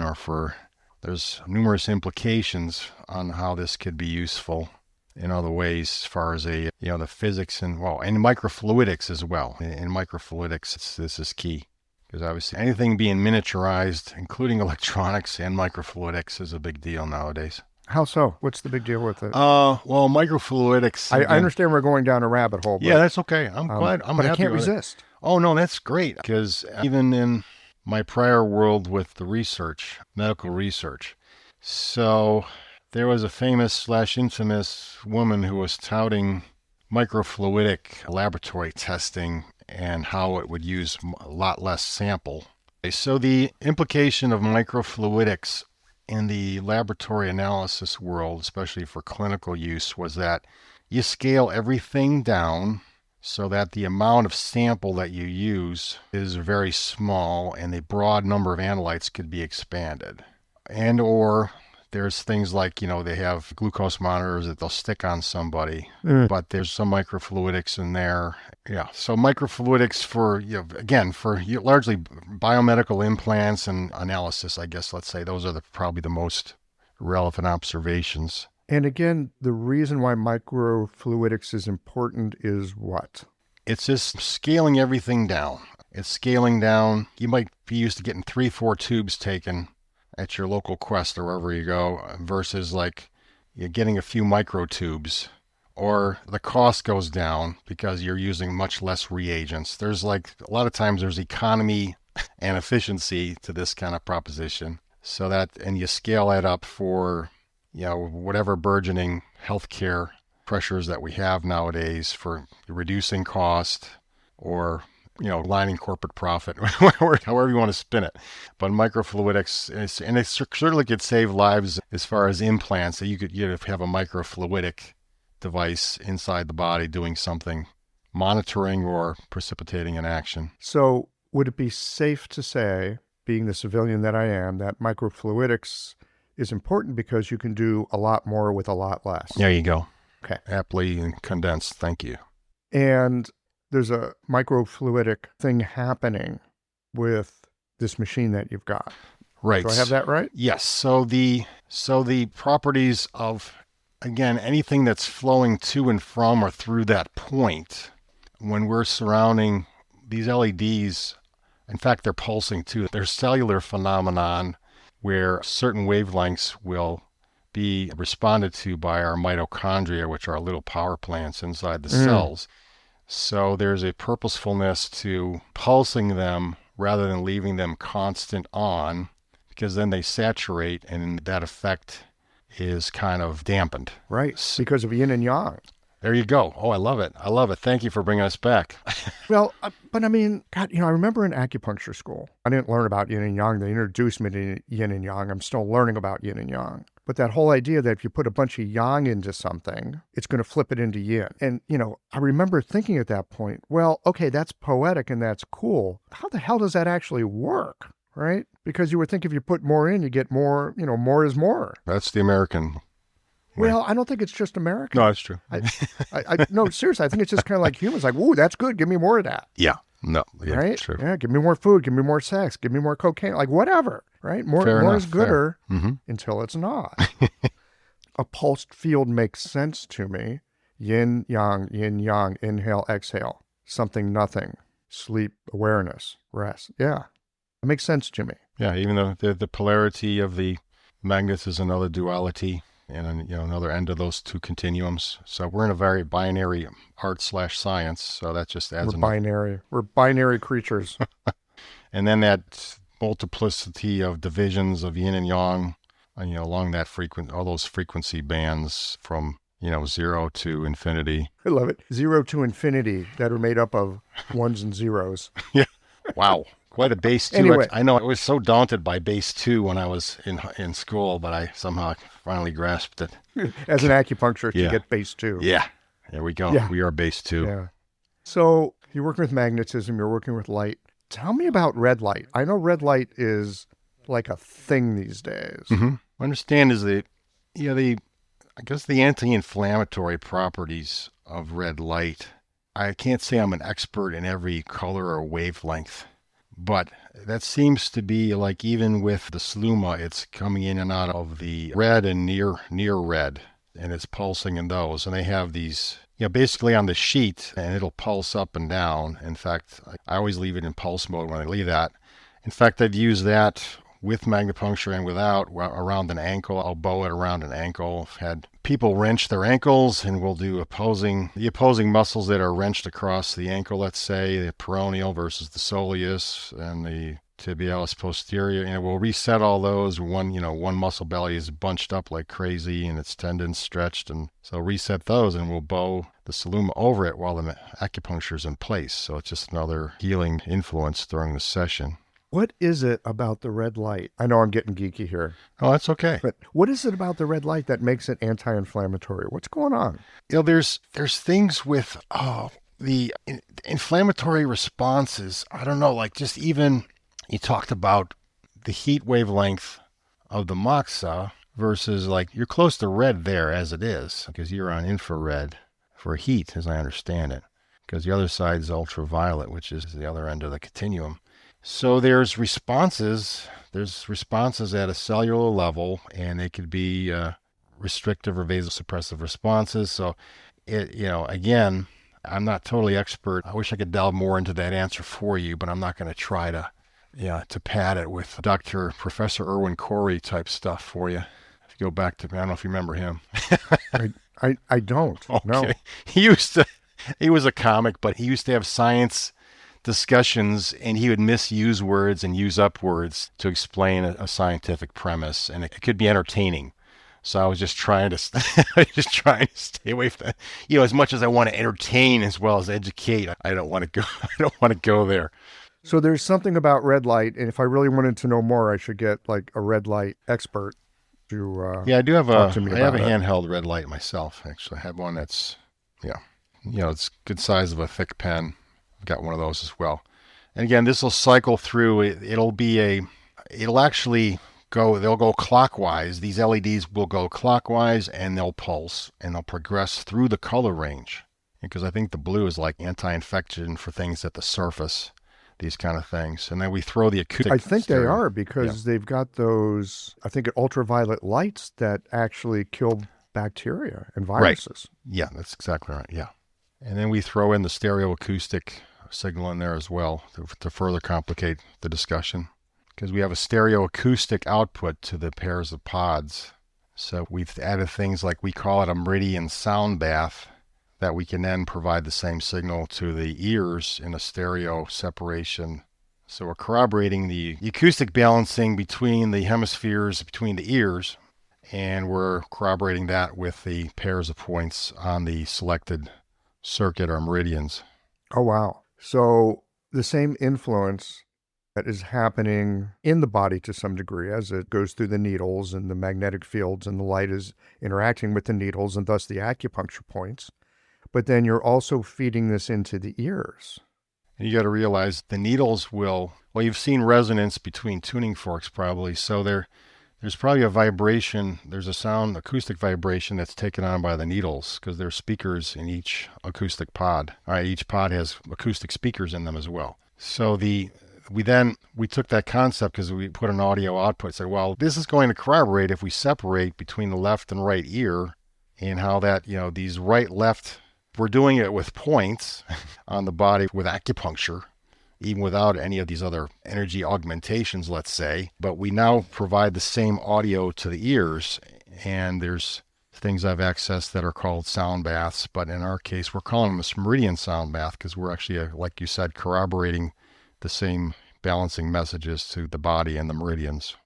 there's numerous implications on how this could be useful in other ways as far as the physics and microfluidics as well. In microfluidics, this is key. Because obviously anything being miniaturized, including electronics and microfluidics, is a big deal nowadays. How so? What's the big deal with it? Microfluidics. I understand we're going down a rabbit hole. But, yeah, that's okay. I'm glad. I'm but happy I can't with resist. It. Oh, no, that's great. Because even in my prior world with the research, medical research, so there was a famous/infamous woman who was touting microfluidic laboratory testing and how it would use a lot less sample. So the implication of microfluidics in the laboratory analysis world, especially for clinical use, was that you scale everything down so that the amount of sample that you use is very small and the broad number of analytes could be expanded. And or there's things like, they have glucose monitors that they'll stick on somebody, but there's some microfluidics in there. Yeah, so microfluidics for largely biomedical implants and analysis, I guess, let's say. Those are probably the most relevant observations. And again, the reason why microfluidics is important is what? It's just scaling everything down. It's scaling down. You might be used to getting 3-4 tubes taken at your local Quest or wherever you go, versus like you're getting a few microtubes, or the cost goes down because you're using much less reagents. There's like a lot of times there's economy and efficiency to this kind of proposition. So that, and you scale that up for, whatever burgeoning healthcare pressures that we have nowadays for reducing cost or lining corporate profit, however you want to spin it. But microfluidics, and it certainly could save lives as far as implants. So you'd have a microfluidic device inside the body doing something, monitoring or precipitating an action. So would it be safe to say, being the civilian that I am, that microfluidics is important because you can do a lot more with a lot less. There you go. Okay. Aptly condensed. Thank you. And there's a microfluidic thing happening with this machine that you've got. Right. Do I have that right? Yes. So the properties of, again, anything that's flowing to and from or through that point, when we're surrounding these LEDs, in fact, they're pulsing too. There's cellular phenomenon where certain wavelengths will be responded to by our mitochondria, which are little power plants inside the cells. So there's a purposefulness to pulsing them rather than leaving them constant on, because then they saturate and that effect is kind of dampened. Right, because of yin and yang. There you go. Oh, I love it. I love it. Thank you for bringing us back. Well, but I mean, God, I remember in acupuncture school, I didn't learn about yin and yang. They introduced me to yin and yang. I'm still learning about yin and yang. But that whole idea that if you put a bunch of yang into something, it's going to flip it into yin. And, I remember thinking at that point, well, okay, that's poetic and that's cool. How the hell does that actually work? Right? Because you would think if you put more in, you get more, more is more. That's the American. Well, I don't think it's just American. No, that's true. No, seriously, I think it's just kind of like humans. Like, ooh, that's good. Give me more of that. Yeah. No. Yeah, right? True. Yeah, give me more food. Give me more sex. Give me more cocaine. Like, whatever. Right? More is gooder until it's not. A pulsed field makes sense to me. Yin, yang, inhale, exhale. Something, nothing. Sleep, awareness, rest. Yeah. It makes sense, Jimmy. Yeah, even though the polarity of the magnets is another duality and another end of those two continuums. So we're in a very binary art/science. So that just adds We're binary creatures. And then that multiplicity of divisions of yin and yang, along that all those frequency bands from 0 to infinity. I love it. 0 to infinity that are made up of ones and zeros. Yeah. Wow. Quite a base 2. Anyway. I know I was so daunted by base 2 when I was in school, but I somehow finally grasped it. As an acupuncturist, you get base 2. Yeah. There we go. Yeah. We are base 2. Yeah. So you're working with magnetism. You're working with light. Tell me about red light. I know red light is like a thing these days. Mm-hmm. I understand is the anti-inflammatory properties of red light. I can't say I'm an expert in every color or wavelength, but that seems to be like even with the Sluma, it's coming in and out of the red and near red, and it's pulsing in those. And they have these, basically on the sheet, and it'll pulse up and down. In fact, I always leave it in pulse mode when I leave that. In fact, I've used that with MagnaPuncture and without around an ankle. I'll bow it around an ankle. I've had people wrench their ankles, and we'll do the opposing muscles that are wrenched across the ankle, let's say, the peroneal versus the soleus and the tibialis posterior, and we'll reset all those. One muscle belly is bunched up like crazy and its tendons stretched, and so reset those, and we'll bow the Saluma over it while the acupuncture is in place. So it's just another healing influence during the session. What is it about the red light? I know I'm getting geeky here. Oh, that's okay. But what is it about the red light that makes it anti-inflammatory? What's going on? There's things with the inflammatory responses. I don't know, like just even you talked about the heat wavelength of the moxa versus like you're close to red there as it is because you're on infrared for heat, as I understand it, because the other side is ultraviolet, which is the other end of the continuum. So there's responses at a cellular level, and they could be restrictive or vasosuppressive responses. So again, I'm not totally expert. I wish I could delve more into that answer for you, but I'm not going to try to pad it with Professor Irwin Corey type stuff for you. If you go back to, I don't know if you remember him. I don't. Okay. No. He was a comic, but he used to have science discussions, and he would misuse words and use up words to explain a scientific premise, and it could be entertaining. So I was just trying to stay away from that. As much as I want to entertain as well as educate, I don't want to go there. So there's something about red light, and if I really wanted to know more, I should get like a red light expert to I do have a it. handheld red light myself. Actually, I have one that's it's good size of a thick pen. I've got one of those as well. And again, this will cycle through. It'll be it'll actually they'll go clockwise. These LEDs will go clockwise and they'll pulse and they'll progress through the color range. Because I think the blue is like anti-infection for things at the surface, these kind of things. And then we throw the acoustic. I think they are because they've got those, I think, ultraviolet lights that actually kill bacteria and viruses. Right. Yeah, that's exactly right. Yeah. And then we throw in the stereoacoustic signal in there as well to further complicate the discussion. Because we have a stereoacoustic output to the pairs of pods. So we've added things like, we call it a meridian sound bath, that we can then provide the same signal to the ears in a stereo separation. So we're corroborating the acoustic balancing between the hemispheres, between the ears, and we're corroborating that with the pairs of points on the selected circuit or meridians. Oh, wow. So the same influence that is happening in the body to some degree as it goes through the needles and the magnetic fields and the light is interacting with the needles and thus the acupuncture points. But then you're also feeding this into the ears. And you got to realize the needles well, you've seen resonance between tuning forks probably. So there's probably a vibration, there's a sound, acoustic vibration that's taken on by the needles because there's speakers in each acoustic pod. All right, each pod has acoustic speakers in them as well. So we took that concept because we put an audio output, said, well, this is going to corroborate if we separate between the left and right ear and how that, these right-left, we're doing it with points on the body with acupuncture, even without any of these other energy augmentations, let's say. But we now provide the same audio to the ears, and there's things I've accessed that are called sound baths. But in our case, we're calling them a meridian sound bath because we're actually, like you said, corroborating the same balancing messages to the body and the meridians.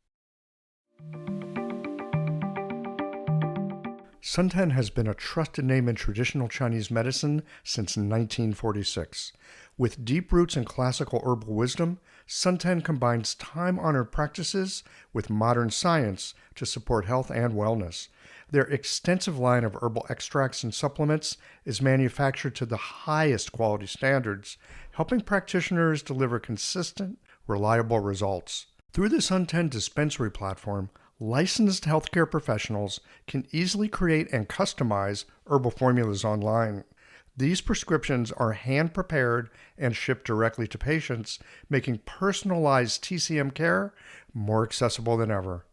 Sunten has been a trusted name in traditional Chinese medicine since 1946. With deep roots in classical herbal wisdom, Sunten combines time-honored practices with modern science to support health and wellness. Their extensive line of herbal extracts and supplements is manufactured to the highest quality standards, helping practitioners deliver consistent, reliable results. Through the Sunten dispensary platform, licensed healthcare professionals can easily create and customize herbal formulas online. These prescriptions are hand-prepared and shipped directly to patients, making personalized TCM care more accessible than ever.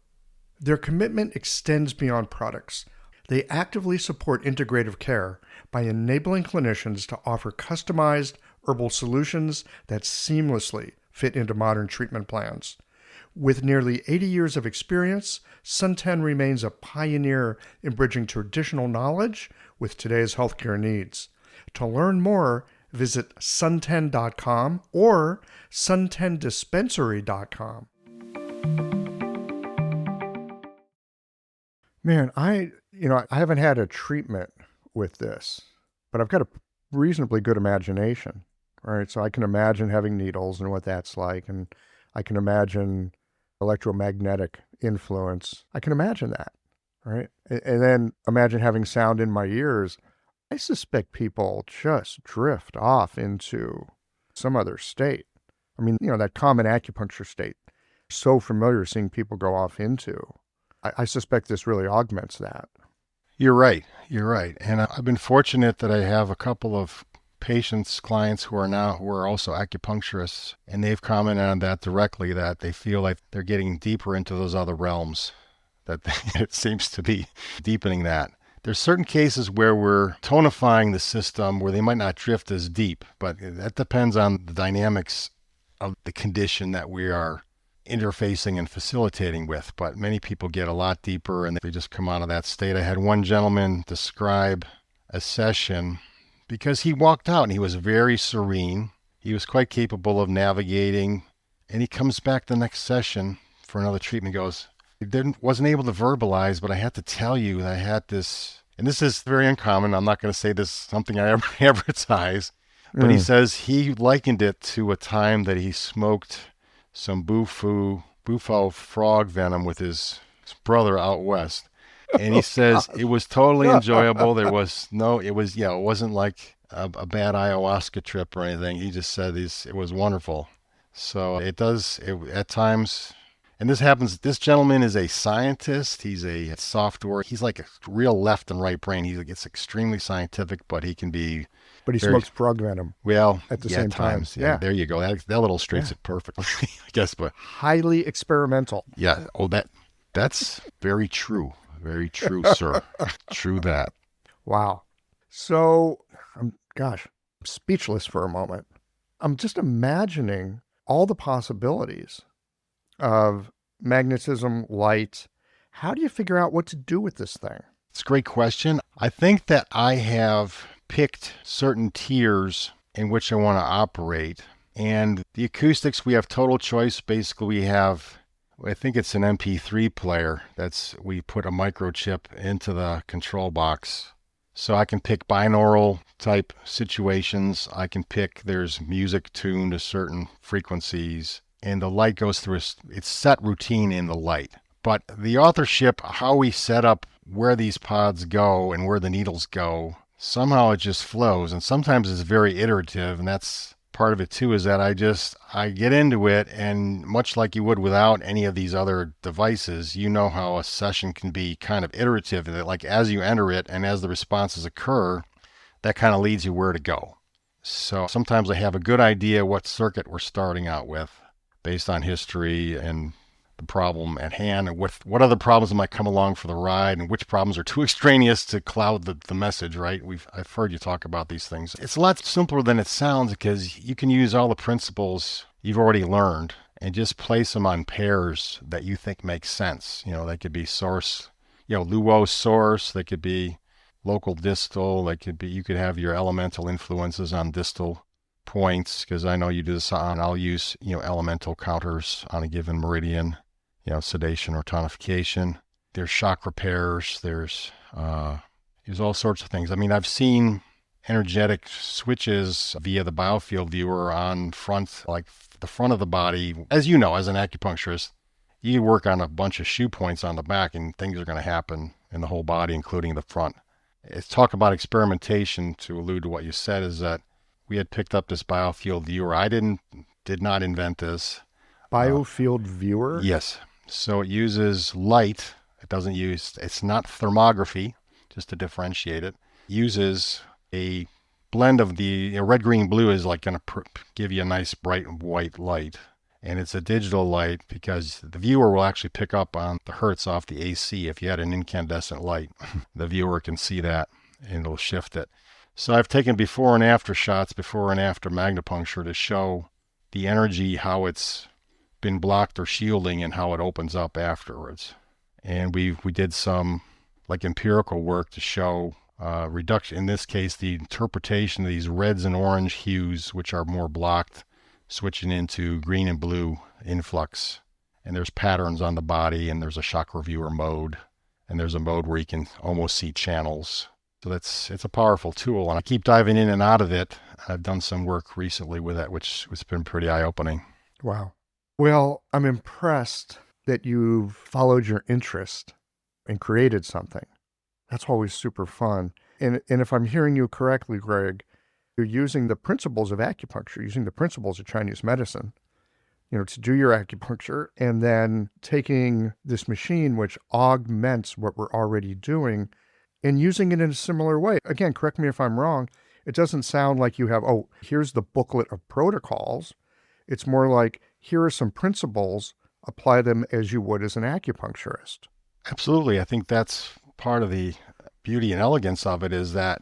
Their commitment extends beyond products. They actively support integrative care by enabling clinicians to offer customized herbal solutions that seamlessly fit into modern treatment plans. With nearly 80 years of experience, Sunten remains a pioneer in bridging traditional knowledge with today's healthcare needs. To learn more, visit sunten.com or suntendispensary.com. Man, I haven't had a treatment with this, but I've got a reasonably good imagination. All right, so I can imagine having needles and what that's like, and I can imagine electromagnetic influence. I can imagine that, right? And then imagine having sound in my ears. I suspect people just drift off into some other state. I mean, that common acupuncture state, so familiar seeing people go off into. I suspect this really augments that. You're right. And I've been fortunate that I have a couple of patients, clients who are also acupuncturists, and they've commented on that directly, that they feel like they're getting deeper into those other realms, that it seems to be deepening that. There's certain cases where we're tonifying the system where they might not drift as deep, but that depends on the dynamics of the condition that we are interfacing and facilitating with. But many people get a lot deeper and they just come out of that state. I had one gentleman describe a session because he walked out and he was very serene. He was quite capable of navigating, and he comes back the next session for another treatment. He goes, wasn't able to verbalize, but I had to tell you that I had this, and this is very uncommon. I'm not going to say this is something I ever advertise, but he says he likened it to a time that he smoked some bufo frog venom with his brother out west. And he says it was totally enjoyable. It wasn't like a bad ayahuasca trip or anything. He just said it was wonderful. So at times, And this gentleman is a scientist. He's a software. He's like a real left and right brain. He gets extremely scientific, but he can be But he very, smokes drug venom well, at the yeah, same at times. time. Yeah, there you go. That illustrates Yeah. it perfectly, I guess. But Highly experimental. yeah, that's very true. Very true, sir. True that. Wow. So, I'm speechless for a moment. I'm just imagining all the possibilities of magnetism, light. How do you figure out what to do with this thing? It's a great question. I think that I have picked certain tiers in which I want to operate. And the acoustics, we have total choice. Basically, we have, I think it's an MP3 player. We put a microchip into the control box. So I can pick binaural type situations. I can pick, there's music tuned to certain frequencies. And the light goes through it's set routine in the light. But the authorship, how we set up where these pods go and where the needles go, somehow it just flows. And sometimes it's very iterative. And that's part of it too, is that I get into it, and much like you would without any of these other devices, you know how a session can be kind of iterative. That like as you enter it and as the responses occur, that kind of leads you where to go. So sometimes I have a good idea what circuit we're starting out with based on history and the problem at hand, and what other problems might come along for the ride, and which problems are too extraneous to cloud the message, right? I've heard you talk about these things. It's a lot simpler than it sounds, because you can use all the principles you've already learned and just place them on pairs that you think make sense. They could be source, Luo source, they could be local distal, you could have your elemental influences on distal points, because I know you do this I'll use, elemental counters on a given meridian, sedation or tonification. There's chakra pairs. There's all sorts of things. I mean, I've seen energetic switches via the biofield viewer on the front of the body. As you know, as an acupuncturist, you work on a bunch of shoe points on the back and things are going to happen in the whole body, including the front. It's talk about experimentation, to allude to what you said, is that we had picked up this biofield viewer. I did not invent this. Biofield viewer? Yes. So it uses light. It's not thermography, just to differentiate it. It uses a blend of the red, green, blue is like going to give you a nice bright white light. And it's a digital light, because the viewer will actually pick up on the hertz off the AC. If you had an incandescent light, the viewer can see that and it'll shift it. So I've taken before and after shots, before and after MagnaPuncture, to show the energy, how it's been blocked or shielding, and how it opens up afterwards. And we did some like empirical work to show reduction. In this case, the interpretation of these reds and orange hues, which are more blocked, switching into green and blue influx. And there's patterns on the body, and there's a chakra viewer mode, and there's a mode where you can almost see channels. So it's a powerful tool, and I keep diving in and out of it. I've done some work recently with it, which has been pretty eye-opening. Wow. Well, I'm impressed that you've followed your interest and created something. That's always super fun. And if I'm hearing you correctly, Greg, you're using the principles of acupuncture, using the principles of Chinese medicine, to do your acupuncture, and then taking this machine, which augments what we're already doing, and using it in a similar way. Again, correct me if I'm wrong. It doesn't sound like you have, here's the booklet of protocols. It's more like, here are some principles, apply them as you would as an acupuncturist. Absolutely. I think that's part of the beauty and elegance of it, is that,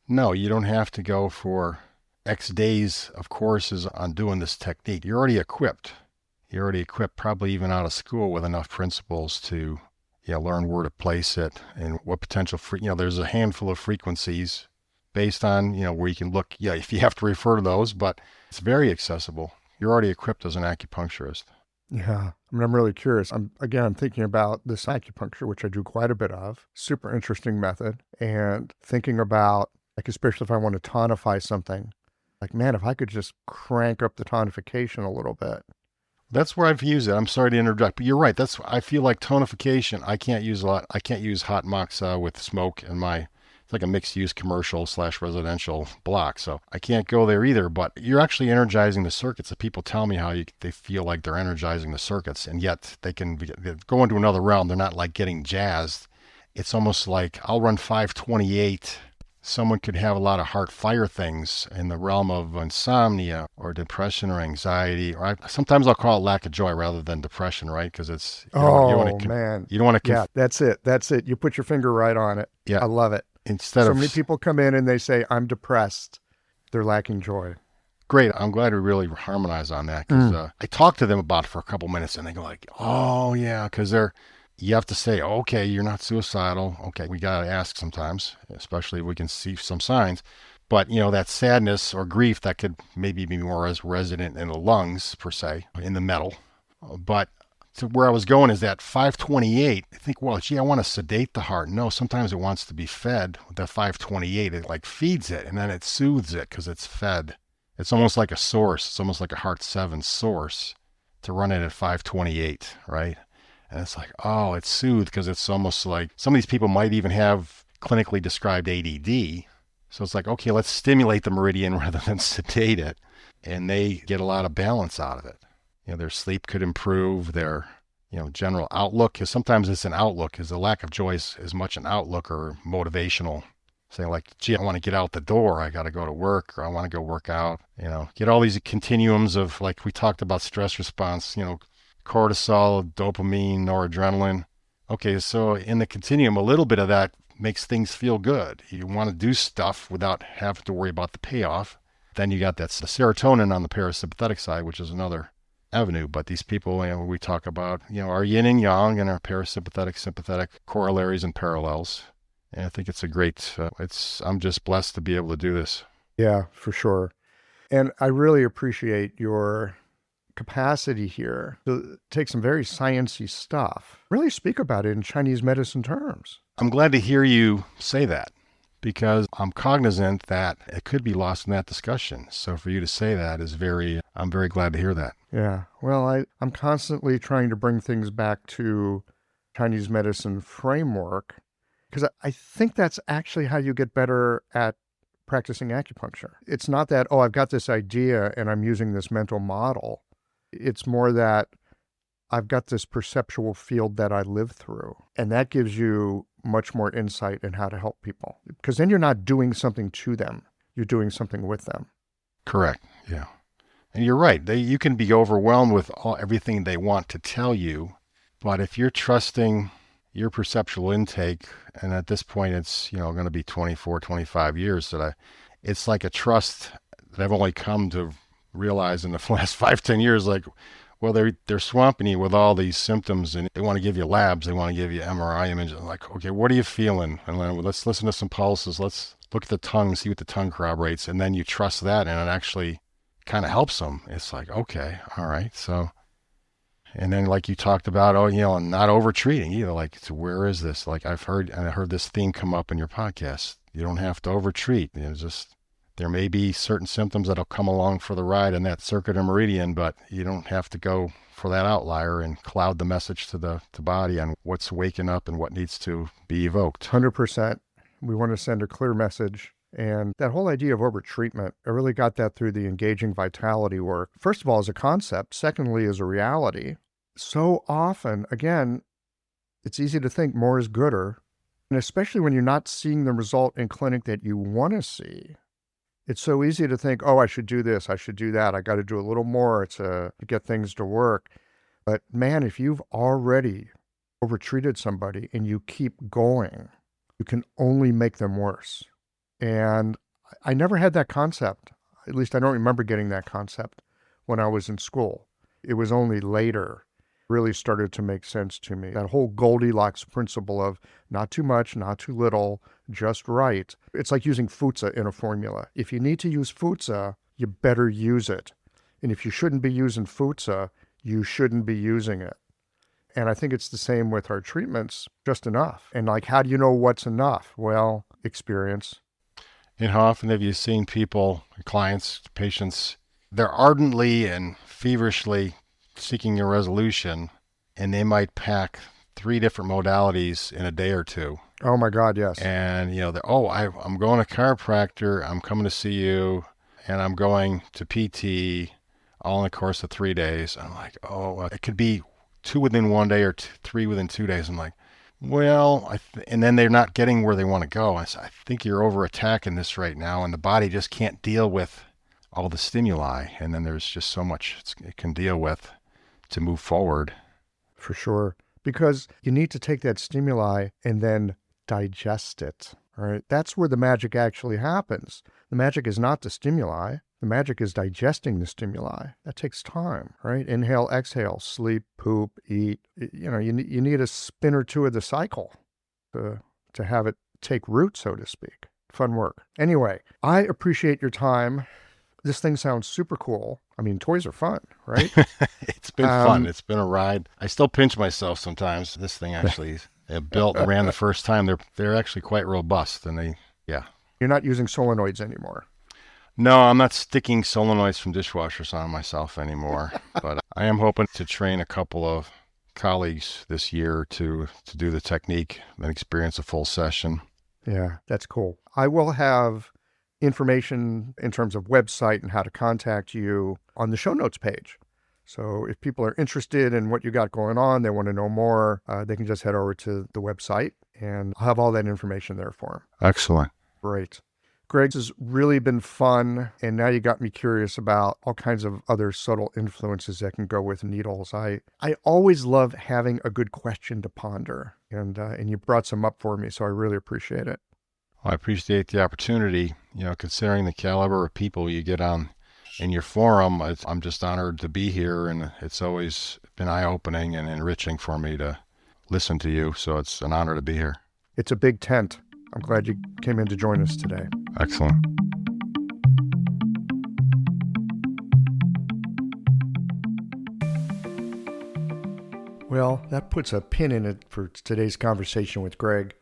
no, you don't have to go for X days of courses on doing this technique. You're already equipped. Probably even out of school, with enough principles to learn where to place it and what potential there's a handful of frequencies based on, where you can look, if you have to refer to those, but it's very accessible. You're already equipped as an acupuncturist. Yeah. I'm really curious. I'm thinking about this acupuncture, which I do quite a bit of. Super interesting method. And thinking about, especially if I want to tonify something, man, if I could just crank up the tonification a little bit. That's where I've used it. I'm sorry to interject, but you're right. I feel like tonification, I can't use a lot. I can't use hot moxa with smoke in my it's like a mixed-use commercial/residential block. So I can't go there either. But you're actually energizing the circuits. The people tell me how they feel like they're energizing the circuits, and yet they go into another realm. They're not like getting jazzed. It's almost like I'll run 528. Someone could have a lot of heart fire things in the realm of insomnia or depression or anxiety. Or sometimes I'll call it lack of joy rather than depression, right? Because it's man, you don't want to. Yeah, that's it. That's it. You put your finger right on it. Yeah, I love it. So many people come in and they say, "I'm depressed." They're lacking joy. Great. I'm glad we really harmonize on that because I talked to them about it for a couple minutes and they go like, "Oh yeah," because you have to say, okay, you're not suicidal. Okay, we got to ask sometimes, especially if we can see some signs. But, that sadness or grief that could maybe be more as resident in the lungs, per se, in the metal. But to where I was going is that 528, I think, well, gee, I want to sedate the heart. No, sometimes it wants to be fed with that 528. It like feeds it and then it soothes it because it's fed. It's almost like a source. It's almost like a Heart 7 source to run it at 528, right? And it's like, oh, it's soothed because it's almost like some of these people might even have clinically described ADD. So it's like, okay, let's stimulate the meridian rather than sedate it. And they get a lot of balance out of it. Their sleep could improve, their, general outlook. Because sometimes it's an outlook, because the lack of joy is as much an outlook or motivational. Saying like, gee, I want to get out the door. I got to go to work or I want to go work out. Get all these continuums of, like we talked about stress response, cortisol, dopamine, noradrenaline. Okay, so in the continuum, a little bit of that makes things feel good. You want to do stuff without having to worry about the payoff. Then you got that serotonin on the parasympathetic side, which is another avenue. But these people, we talk about, our yin and yang and our parasympathetic, sympathetic corollaries and parallels. And I think it's a great, I'm just blessed to be able to do this. Yeah, for sure. And I really appreciate your capacity here to take some very sciencey stuff, really speak about it in Chinese medicine terms. I'm glad to hear you say that because I'm cognizant that it could be lost in that discussion. So for you to say that I'm very glad to hear that. Yeah. Well, I'm constantly trying to bring things back to Chinese medicine framework because I think that's actually how you get better at practicing acupuncture. It's not that, I've got this idea and I'm using this mental model. It's more that I've got this perceptual field that I live through, and that gives you much more insight in how to help people. Because then you're not doing something to them, you're doing something with them. Correct, yeah. And you're right. You can be overwhelmed with everything they want to tell you, but if you're trusting your perceptual intake, and at this point it's going to be 24, 25 years it's like a trust that I've only come to realize in the last 5-10 years, like, well, they're swamping you with all these symptoms and they want to give you labs, they want to give you MRI images. Like, okay, what are you feeling? And then let's listen to some pulses. Let's look at the tongue, see what the tongue corroborates. And then you trust that and it actually kind of helps them. It's like, okay, all right. So, and then like you talked about, not over treating either. Like, so where is this? Like I heard this theme come up in your podcast. You don't have to over treat. There may be certain symptoms that'll come along for the ride in that circuit or meridian, but you don't have to go for that outlier and cloud the message to the body on what's waking up and what needs to be evoked. 100%. We want to send a clear message. And that whole idea of over-treatment, I really got that through the engaging vitality work. First of all, as a concept. Secondly, as a reality. So often, again, it's easy to think more is gooder. And especially when you're not seeing the result in clinic that you want to see. It's so easy to think, I should do this, I should do that, I got to do a little more to get things to work. But man, if you've already overtreated somebody and you keep going, you can only make them worse. And I never had that concept. At least I don't remember getting that concept when I was in school. It was only later really started to make sense to me. That whole Goldilocks principle of not too much, not too little, just right. It's like using futsa in a formula. If you need to use futsa, you better use it. And if you shouldn't be using futsa, you shouldn't be using it. And I think it's the same with our treatments, just enough. And like, how do you know what's enough? Well, experience. And how often have you seen people, clients, patients, they're ardently and feverishly seeking a resolution, and they might pack 3 different modalities in a day or two. Oh my God, yes. And, I'm going to chiropractor, I'm coming to see you, and I'm going to PT all in the course of 3 days. I'm like, it could be 2 within 1 day or 3 within 2 days. I'm like, well, and then they're not getting where they want to go. I said, I think you're over attacking this right now, and the body just can't deal with all the stimuli. And then there's just so much it can deal with to move forward. For sure. Because you need to take that stimuli and then digest it. All right. That's where the magic actually happens. The magic is not the stimuli. The magic is digesting the stimuli. That takes time, right? Inhale, exhale, sleep, poop, eat. You need a spin or two of the cycle to have it take root, so to speak. Fun work. Anyway, I appreciate your time. This thing sounds super cool. I mean, toys are fun, right? It's been fun. It's been a ride. I still pinch myself sometimes. This thing actually built and ran the first time. They're actually quite robust, and You're not using solenoids anymore. No, I'm not sticking solenoids from dishwashers on myself anymore, but I am hoping to train a couple of colleagues this year to do the technique and experience a full session. Yeah, that's cool. I will have information in terms of website and how to contact you on the show notes page. So if people are interested in what you got going on, they want to know more, they can just head over to the website, and I'll have all that information there for them. Excellent. Great. Greg, this has really been fun, and now you got me curious about all kinds of other subtle influences that can go with needles. I always love having a good question to ponder, and you brought some up for me, so I really appreciate it. Well, I appreciate the opportunity. Considering the caliber of people you get on in your forum, I'm just honored to be here, and it's always been eye-opening and enriching for me to listen to you, so it's an honor to be here. It's a big tent. I'm glad you came in to join us today. Excellent. Well, that puts a pin in it for today's conversation with Greg.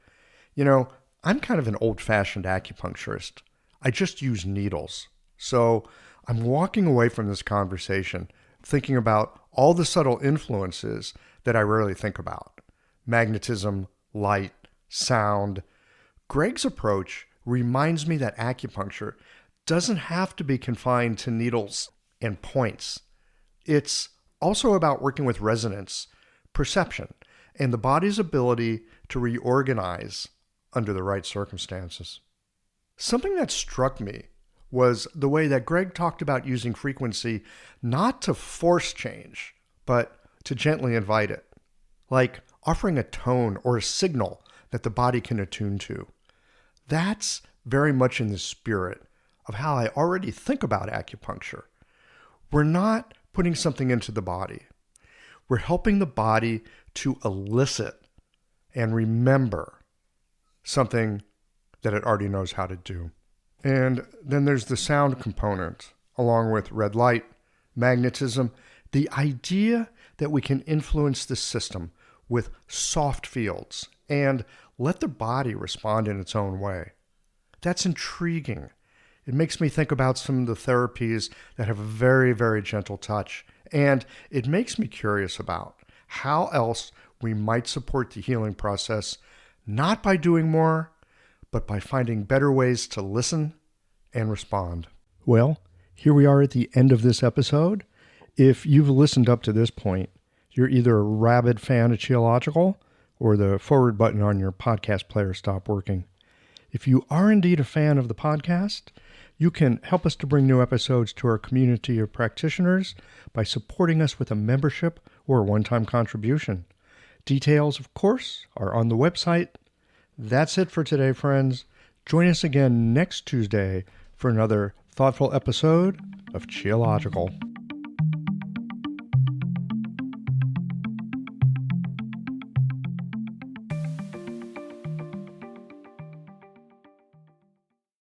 I'm kind of an old-fashioned acupuncturist. I just use needles. So I'm walking away from this conversation thinking about all the subtle influences that I rarely think about. Magnetism, light, sound. Greg's approach reminds me that acupuncture doesn't have to be confined to needles and points. It's also about working with resonance, perception, and the body's ability to reorganize under the right circumstances. Something that struck me was the way that Greg talked about using frequency not to force change, but to gently invite it, like offering a tone or a signal that the body can attune to. That's very much in the spirit of how I already think about acupuncture. We're not putting something into the body. We're helping the body to elicit and remember something that it already knows how to do. And then there's the sound component, along with red light, magnetism, the idea that we can influence the system with soft fields and let the body respond in its own way. That's intriguing. It makes me think about some of the therapies that have a very, very gentle touch. And it makes me curious about how else we might support the healing process, not by doing more, but by finding better ways to listen and respond. Well, here we are at the end of this episode. If you've listened up to this point, you're either a rabid fan of Qiological or the forward button on your podcast player stopped working. If you are indeed a fan of the podcast, you can help us to bring new episodes to our community of practitioners by supporting us with a membership or a one-time contribution. Details, of course, are on the website. That's it for today, friends. Join us again next Tuesday for another thoughtful episode of Qiological.